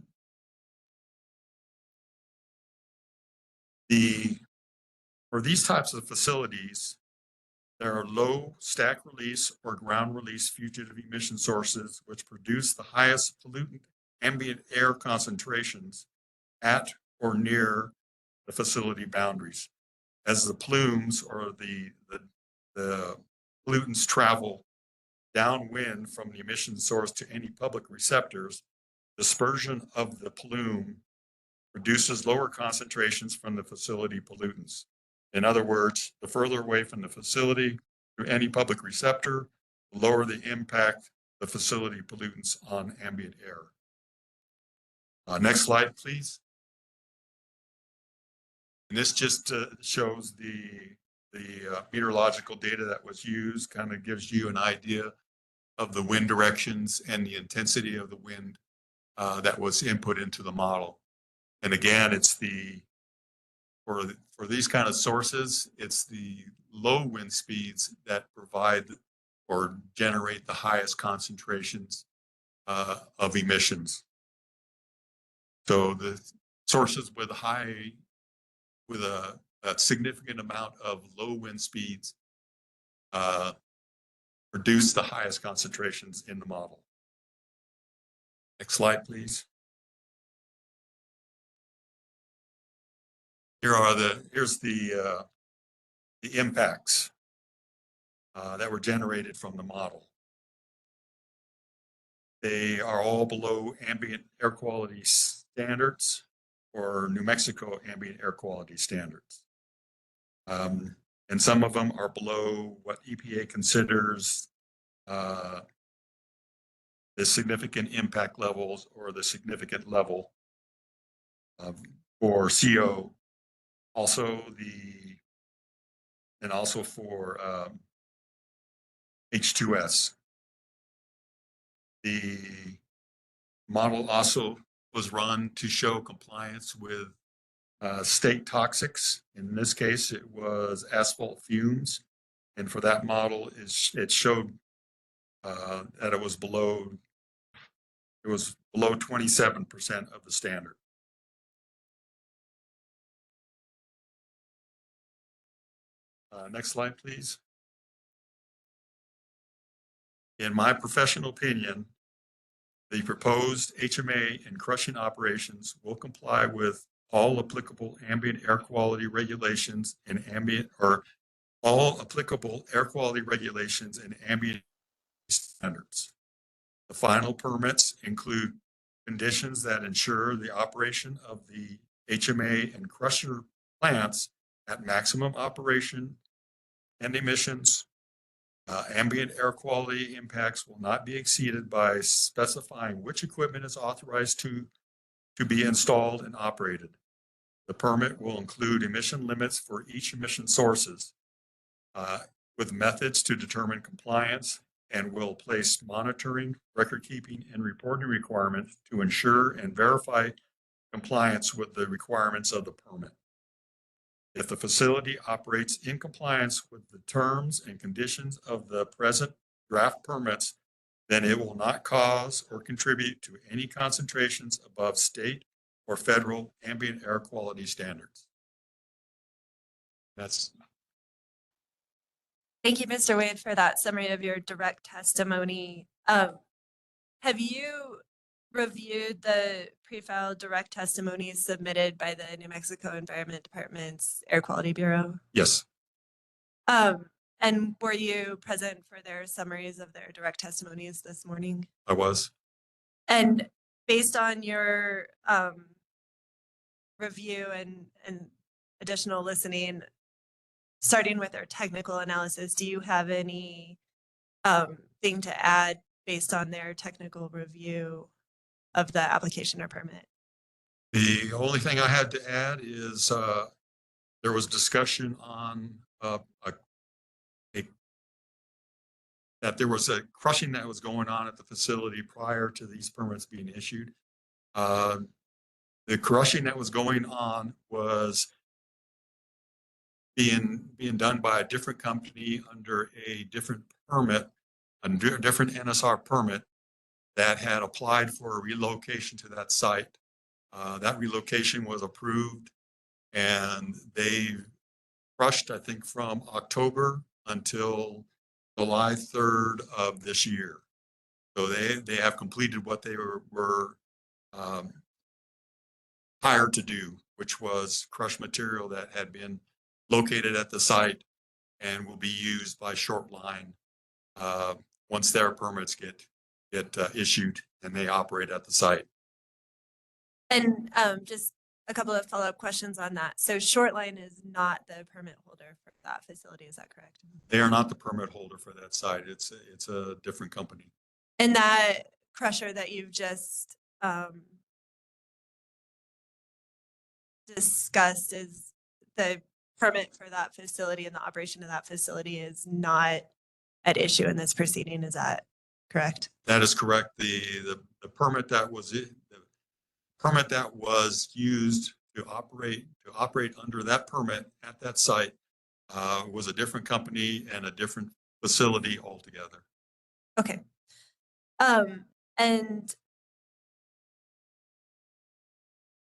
these types of facilities, there are low stack release or ground release fugitive emission sources which produce the highest pollutant ambient air concentrations at or near the facility boundaries. As the plumes or the pollutants travel downwind from the emission source to any public receptors, dispersion of the plume produces lower concentrations from the facility pollutants. In other words, the further away from the facility to any public receptor, the lower the impact of the facility pollutants on ambient air. Next slide, please. And this just shows the meteorological data that was used, kind of gives you an idea of the wind directions and the intensity of the wind that was input into the model. And again, it's for these kind of sources, it's the low wind speeds that provide or generate the highest concentrations of emissions. So the sources with a significant amount of low wind speeds produce the highest concentrations in the model. Next slide, please. Here's the impacts that were generated from the model. They are all below ambient air quality standards or New Mexico ambient air quality standards. And some of them are below what EPA considers the significant impact levels or the significant level for CO. Also also for H2S. The model also was run to show compliance with state toxics. In this case, it was asphalt fumes. And for that model, it showed that it was below 27% of the standard. Next slide, please. In my professional opinion, the proposed HMA and crushing operations will comply with all applicable ambient air quality regulations and all applicable air quality regulations and ambient standards. The final permits include conditions that ensure the operation of the HMA and crusher plants at maximum operation and emissions. Ambient air quality impacts will not be exceeded by specifying which equipment is authorized to be installed and operated. The permit will include emission limits for each emission sources with methods to determine compliance, and will place monitoring, record keeping, and reporting requirements to ensure and verify compliance with the requirements of the permit. If the facility operates in compliance with the terms and conditions of the present draft permits, then it will not cause or contribute to any concentrations above state or federal ambient air quality standards. Thank you, Mr. Wade, for that summary of your direct testimony. Have you reviewed the pre-filed direct testimonies submitted by the New Mexico Environment Department's Air Quality Bureau? Yes. And were you present for their summaries of their direct testimonies this morning? I was. And based on your review and additional listening, starting with their technical analysis, do you have any thing to add based on their technical review of the application or permit? The only thing I had to add is there was discussion on that there was a crushing that was going on at the facility prior to these permits being issued. The crushing that was going on was being done by a different company under a different permit, a different NSR permit that had applied for a relocation to that site. That relocation was approved, and they crushed, I think, from October until July 3rd of this year. So they have completed what they were hired to do, which was crush material that had been located at the site and will be used by Shortline once their permits get issued and they operate at the site. And just a couple of follow-up questions on that. So Shortline is not the permit holder for that facility, is that correct? They are not the permit holder for that site. It's a different company. And that crusher that you've just discussed, is the permit for that facility and the operation of that facility is not at issue in this proceeding, is that correct? That is correct. The permit that was permit that was used to operate under that permit at that site was a different company and a different facility altogether. Okay. And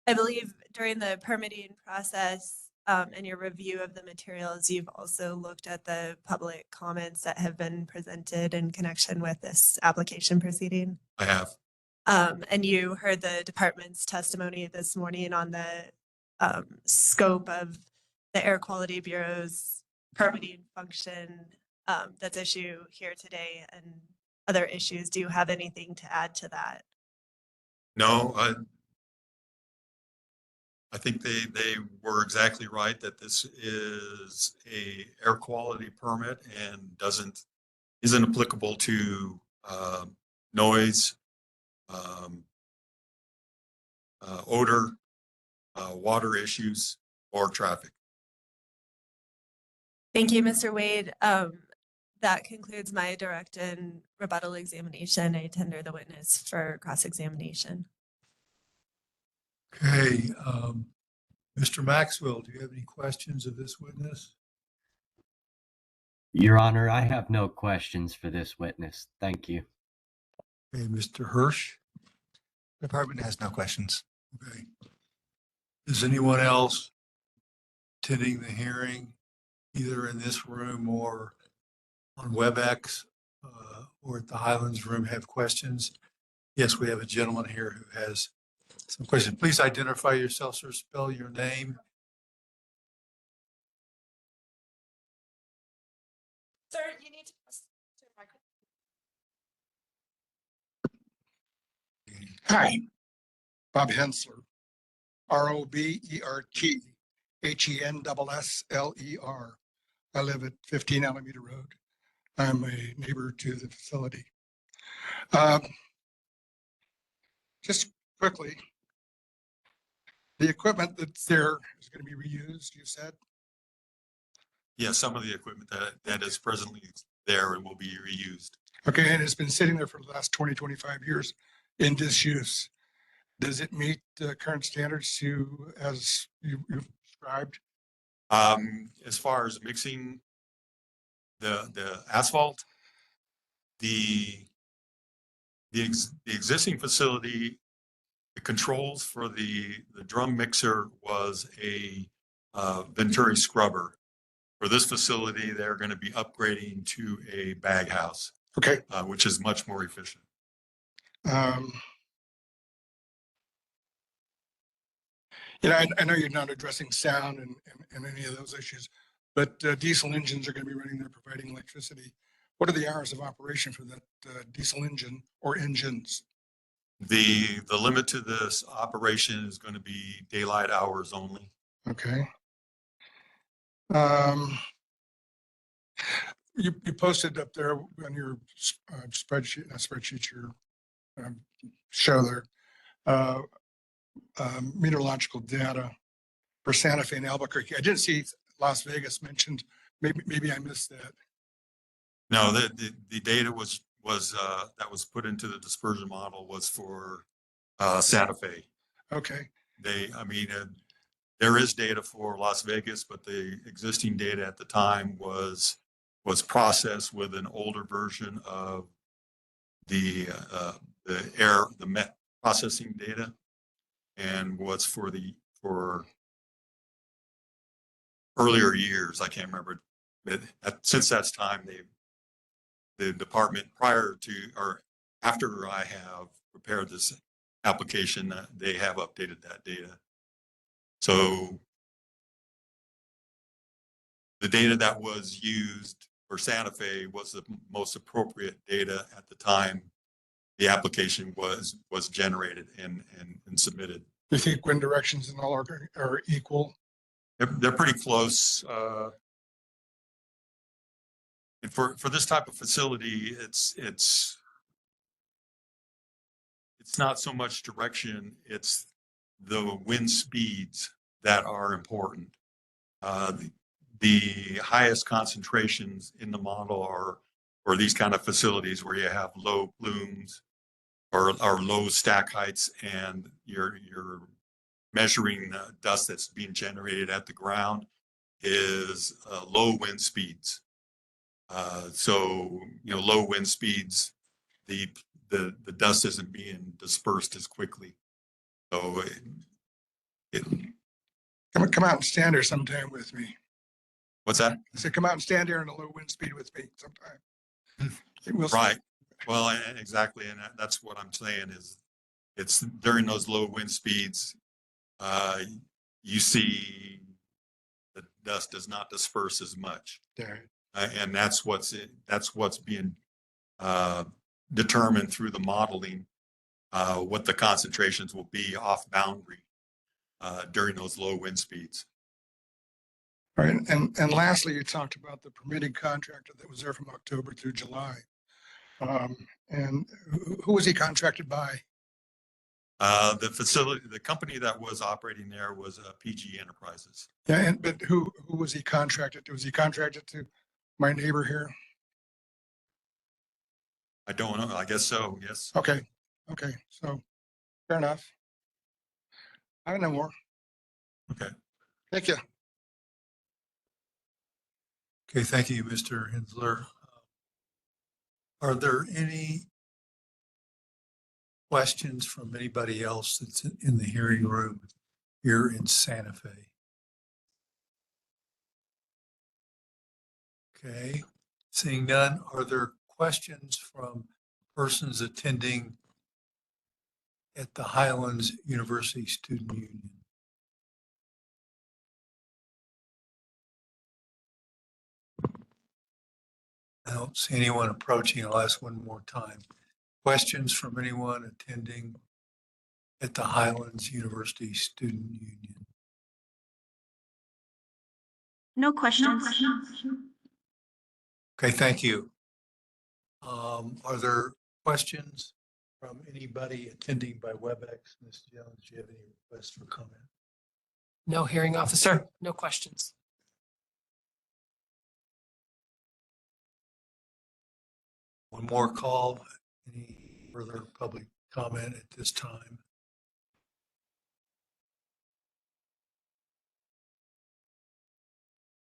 I believe during the permitting process and your review of the materials, you've also looked at the public comments that have been presented in connection with this application proceeding. I have. And you heard the department's testimony this morning on the scope of the Air Quality Bureau's permitting function that's issue here today and other issues. Do you have anything to add to that? No, I think they were exactly right that this is a air quality permit and isn't applicable to noise, odor, water issues, or traffic. Thank you, Mr. Wade. That concludes my direct and rebuttal examination. I tender the witness for cross-examination. Okay, Mr. Maxwell, do you have any questions of this witness? Your Honor, I have no questions for this witness. Thank you. Okay, Mr. Hirsch? The department has no questions. Okay. Is anyone else attending the hearing, either in this room or on WebEx or at the Highlands Room, have questions? Yes, we have a gentleman here who has some questions. Please identify yourself, sir. Spell your name. Sir, you need to press the microphone. Hi, Bob Hensler, ROBERTHENSSLER. I live at 15 Alameda Road. I'm a neighbor to the facility. Just quickly, the equipment that's there is going to be reused, you said? Yeah, some of the equipment that is presently there and will be reused. Okay, and it's been sitting there for the last 20, 25 years in disuse. Does it meet the current standards as you've described? As far as mixing the asphalt, the existing facility, the controls for the drum mixer was a Venturi scrubber. For this facility, they're going to be upgrading to a bag house. Okay. Which is much more efficient. You know, I know you're not addressing sound and any of those issues, but diesel engines are going to be running there providing electricity. What are the hours of operation for that diesel engine or engines? The limit to this operation is going to be daylight hours only. Okay. You posted up there on your spreadsheet, your show there, meteorological data for Santa Fe and Albuquerque. I didn't see Las Vegas mentioned. Maybe I missed that. No, the data that was put into the dispersion model was for Santa Fe. Okay. There is data for Las Vegas, but the existing data at the time was processed with an older version of the MET processing data, and was for earlier years. I can't remember, but since that time, the department prior to or after I have prepared this application, they have updated that data. So the data that was used for Santa Fe was the most appropriate data at the time the application was generated and submitted. You think wind directions and all are equal? They're pretty close. And for this type of facility, it's not so much direction, it's the wind speeds that are important. The highest concentrations in the model are for these kind of facilities where you have low plumes or low stack heights, and you're measuring dust that's being generated at the ground is low wind speeds. So, low wind speeds, the dust isn't being dispersed as quickly. So Come out and stand here sometime with me. what's that? I said, come out and stand here in a low wind speed with me sometime. We'll see. Right. Well, exactly. And that's what I'm saying is it's during those low wind speeds, you see the dust does not disperse as much. And that's what's being determined through the modeling, what the concentrations will be off boundary during those low wind speeds. All right, and lastly, you talked about the permitting contractor that was there from October through July. And who was he contracted by? The company that was operating there was PG Enterprises. Yeah, but who was he contracted to? Was he contracted to my neighbor here? I don't know. I guess so. Yes. Okay. So fair enough. I have no more. Okay. Thank you. Okay, thank you, Mr. Hensler. Are there any questions from anybody else that's in the hearing room here in Santa Fe? Okay, seeing none, are there questions from persons attending at the Highlands University Student Union? I don't see anyone approaching. I'll ask one more time. Questions from anyone attending at the Highlands University Student Union? No questions. Okay, thank you. Are there questions from anybody attending by WebEx? Ms. Jones, do you have any requests for comment? No, hearing officer, no questions. One more call. Any further public comment at this time?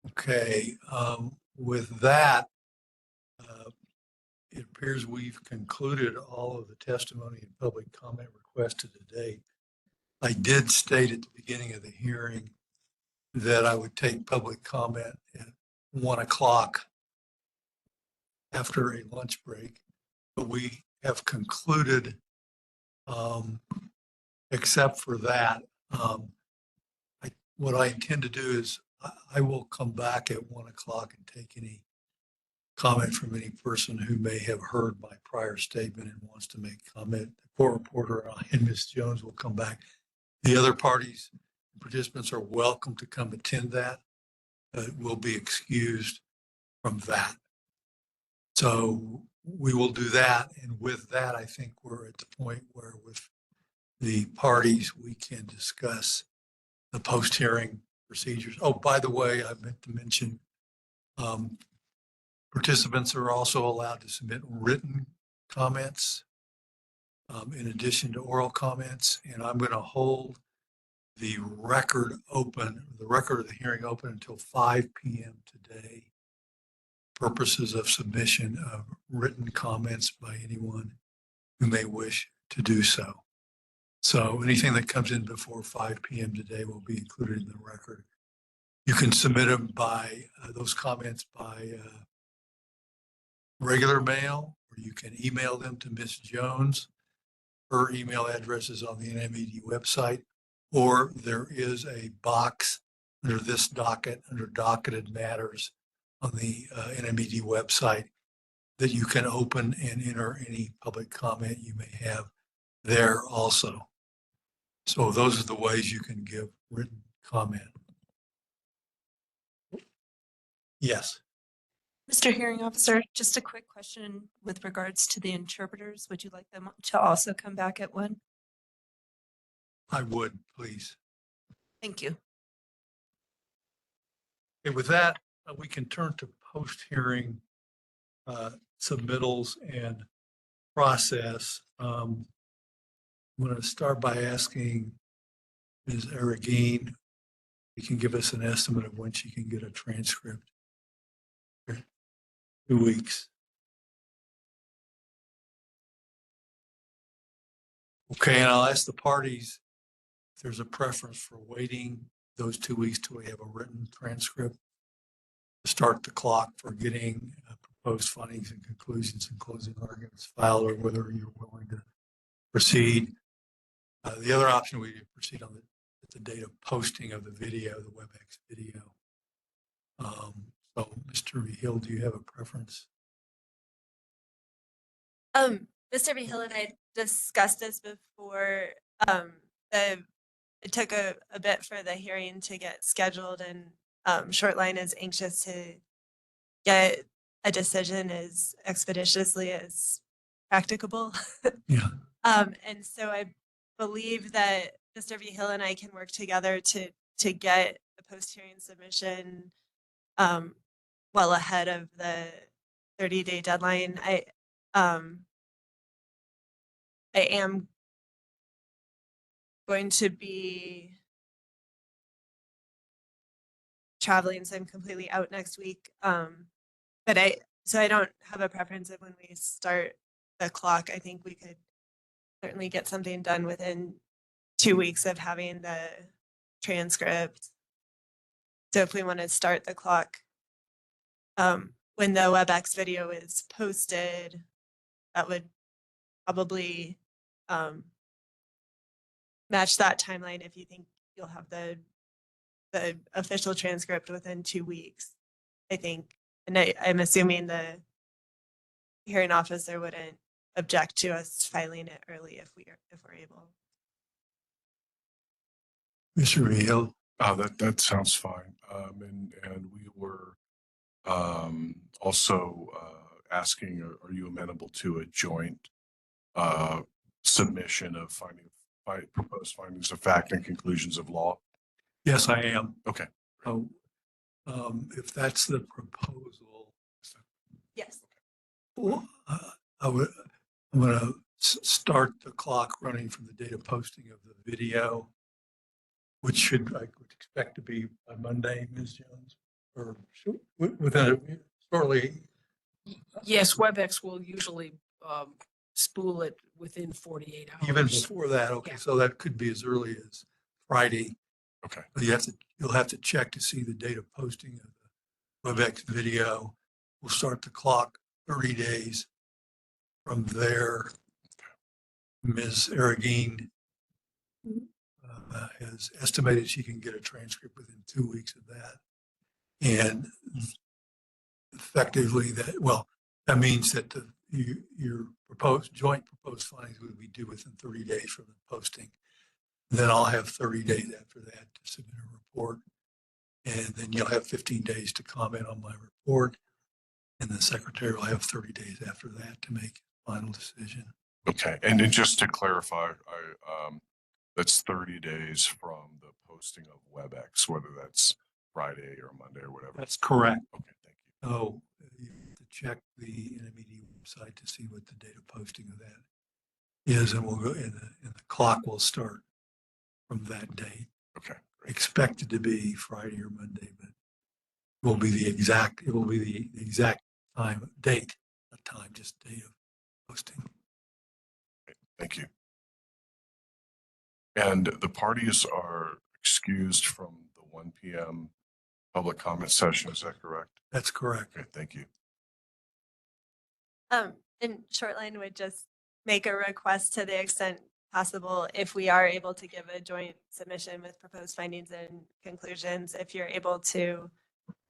Okay, with that, it appears we've concluded all of the testimony and public comment requested today. I did state at the beginning of the hearing that I would take public comment at 1 o'clock after a lunch break, but we have concluded, except for that. What I intend to do is I will come back at 1 o'clock and take any comment from any person who may have heard my prior statement and wants to make comment. The court reporter and Ms. Jones will come back. The other parties, participants are welcome to come attend that, but will be excused from that. So we will do that. And with that, I think we're at the point where with the parties, we can discuss the post-hearing procedures. Oh, by the way, I meant to mention, participants are also allowed to submit written comments in addition to oral comments. And I'm going to hold the record of the hearing open until 5 p.m. today. Purposes of submission of written comments by anyone who may wish to do so. So anything that comes in before 5 p.m. today will be included in the record. You can submit them by those comments by regular mail, or you can email them to Ms. Jones. Her email address is on the NMHU website, or there is a box under this docket, under docketed matters on the NMHU website that you can open and enter any public comment you may have there also. So those are the ways you can give written comment. Yes. Mr. Hearing Officer, just a quick question with regards to the interpreters. Would you like them to also come back at 1? I would, please. Thank you. Okay, with that, we can turn to post-hearing submittals and process. I'm going to start by asking Ms. Aragine, you can give us an estimate of when she can get a transcript. 2 weeks. Okay, and I'll ask the parties if there's a preference for waiting those 2 weeks till we have a written transcript to start the clock for getting proposed findings and conclusions and closing arguments filed, or whether you're willing to proceed. The other option we proceed on the date of posting of the video, the WebEx video. So, Mr. Hill, do you have a preference? Mr. Hill and I discussed this before. It took a bit for the hearing to get scheduled, and Shortline is anxious to get a decision as expeditiously as practicable. Yeah. And so I believe that Mr. V. Hill and I can work together to get a post-hearing submission well ahead of the 30-day deadline. I am going to be traveling, so I'm completely out next week. But I don't have a preference of when we start the clock. I think we could certainly get something done within 2 weeks of having the transcript. So if we want to start the clock when the WebEx video is posted, that would probably match that timeline if you think you'll have the official transcript within 2 weeks, I think. And I'm assuming the hearing officer wouldn't object to us filing it early if we're able. Mr. V. Hill? That sounds fine. And we were also asking, are you amenable to a joint submission of proposed findings of fact and conclusions of law? Yes, I am. Okay. If that's the proposal, Yes. well, I'm going to start the clock running from the date of posting of the video, which I would expect to be by Monday, Ms. Jones, or within shortly. Yes, WebEx will usually spool it within 48 hours. Even before that, okay, Yeah. so that could be as early as Friday. Okay. But you'll have to check to see the date of posting of the WebEx video. We'll start the clock 30 days from there. Ms. Aragine has estimated she can get a transcript within 2 weeks of that. And effectively that means that your joint proposed findings would be due within 30 days from the posting. Then I'll have 30 days after that to submit a report. And then you'll have 15 days to comment on my report. And the secretary will have 30 days after that to make a final decision. Okay. And then just to clarify, that's 30 days from the posting of WebEx, whether that's Friday or Monday or whatever. That's correct. Okay, thank you. Oh, you have to check the NMHU website to see what the date of posting of that is, and we'll go and the clock will start from that date. Okay. Great. Expected to be Friday or Monday, but it will be the exact date, not time, just date of posting. Thank you. And the parties are excused from the 1 p.m. public comment session. Is that correct? That's correct. Okay, thank you. And Shortline would just make a request to the extent possible, if we are able to give a joint submission with proposed findings and conclusions, if you're able to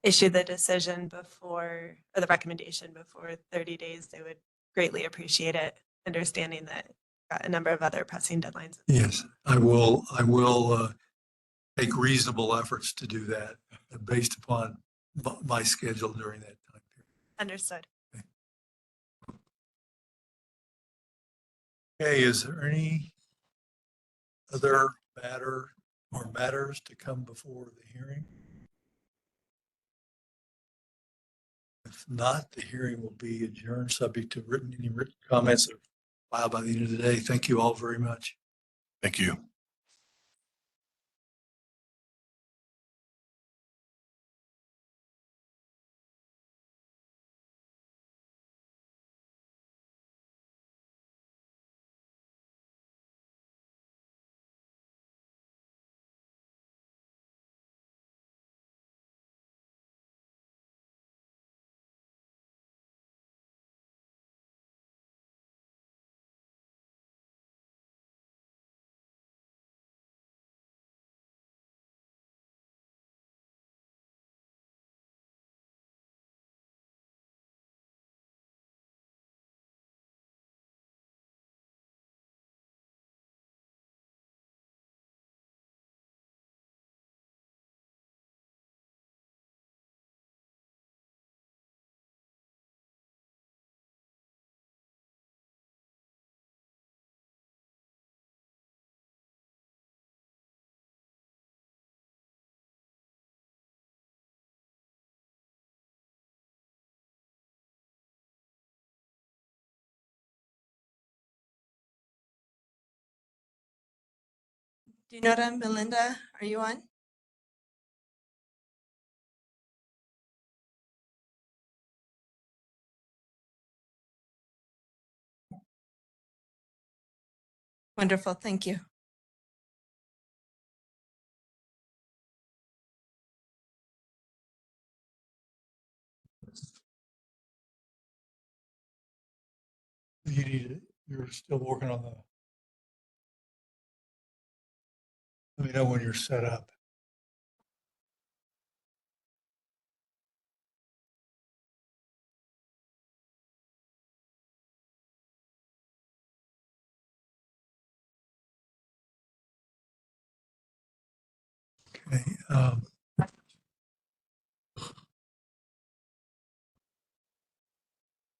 issue the decision before, or the recommendation before 30 days, they would greatly appreciate it, understanding that got a number of other pressing deadlines. Yes, I will take reasonable efforts to do that based upon my schedule during that time period. Understood. Okay, is there any other matter or matters to come before the hearing? If not, the hearing will be adjourned, subject to any written comments of filed by the end of the day. Thank you all very much. Thank you. Dinora, Melinda, are you on? Wonderful, thank you. You're still working on let me know when you're set up. Okay.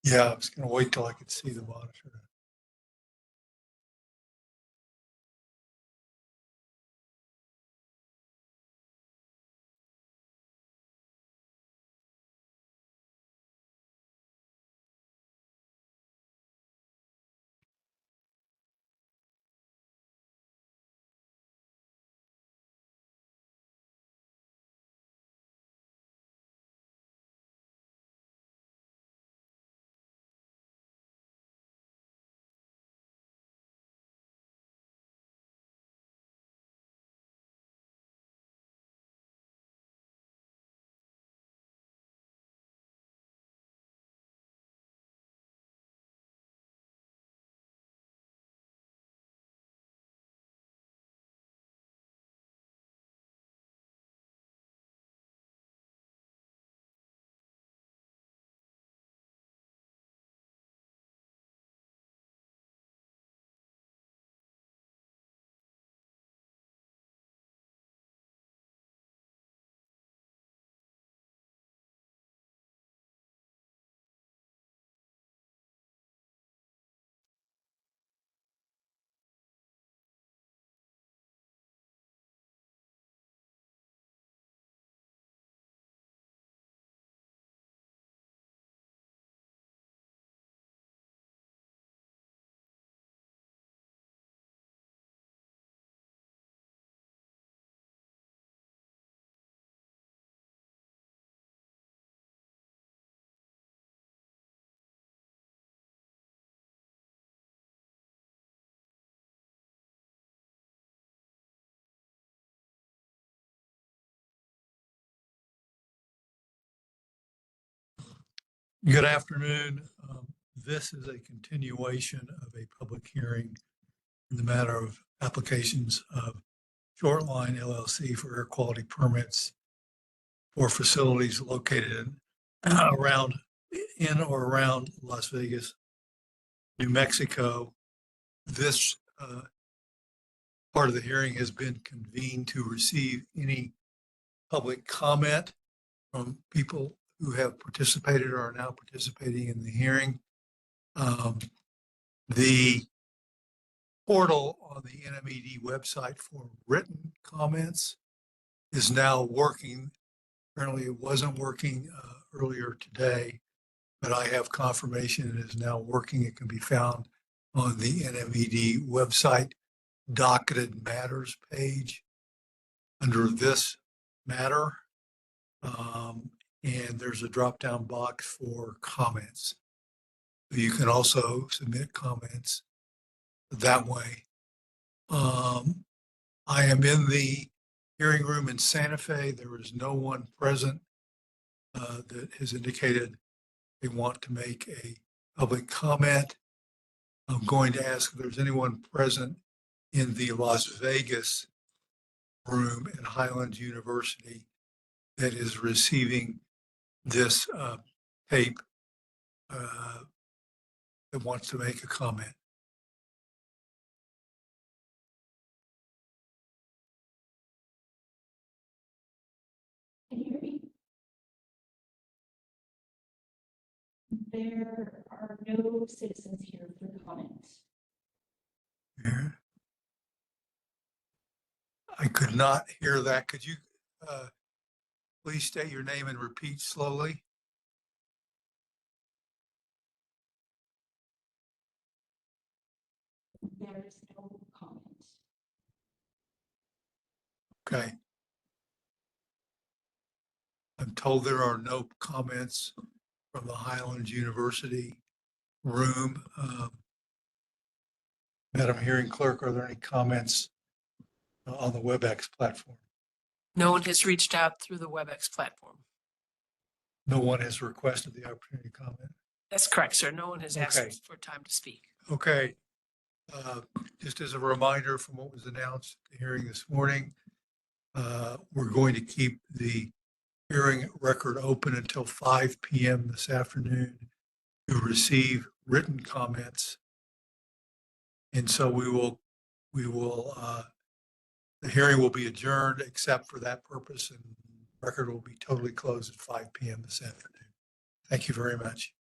Yeah, I was going to wait till I could see the monitor. Good afternoon. This is a continuation of a public hearing in the matter of applications of Shortline LLC for air quality permits for facilities located in or around Las Vegas, New Mexico. This part of the hearing has been convened to receive any public comment from people who have participated or are now participating in the hearing. The portal on the NMED website for written comments is now working. Apparently it wasn't working earlier today, but I have confirmation it is now working. It can be found on the NMED website docketed matters page under this matter. And there's a drop-down box for comments. You can also submit comments that way. I am in the hearing room in Santa Fe. There is no one present that has indicated they want to make a public comment. I'm going to ask if there's anyone present in the Las Vegas room at Highlands University that is receiving this tape that wants to make a comment. Can you hear me? There are no citizens here for comments. Here. I could not hear that. Could you please state your name and repeat slowly? There is no comment. Okay. I'm told there are no comments from the Highlands University room. Madam Hearing Clerk, are there any comments on the WebEx platform? No one has reached out through the WebEx platform. No one has requested the opportunity to comment. That's correct, sir. No one has Okay. asked for time to speak. Okay. Just as a reminder from what was announced at the hearing this morning, we're going to keep the hearing record open until 5 p.m. this afternoon to receive written comments. And so the hearing will be adjourned except for that purpose, and record will be totally closed at 5 p.m. this afternoon. Thank you very much.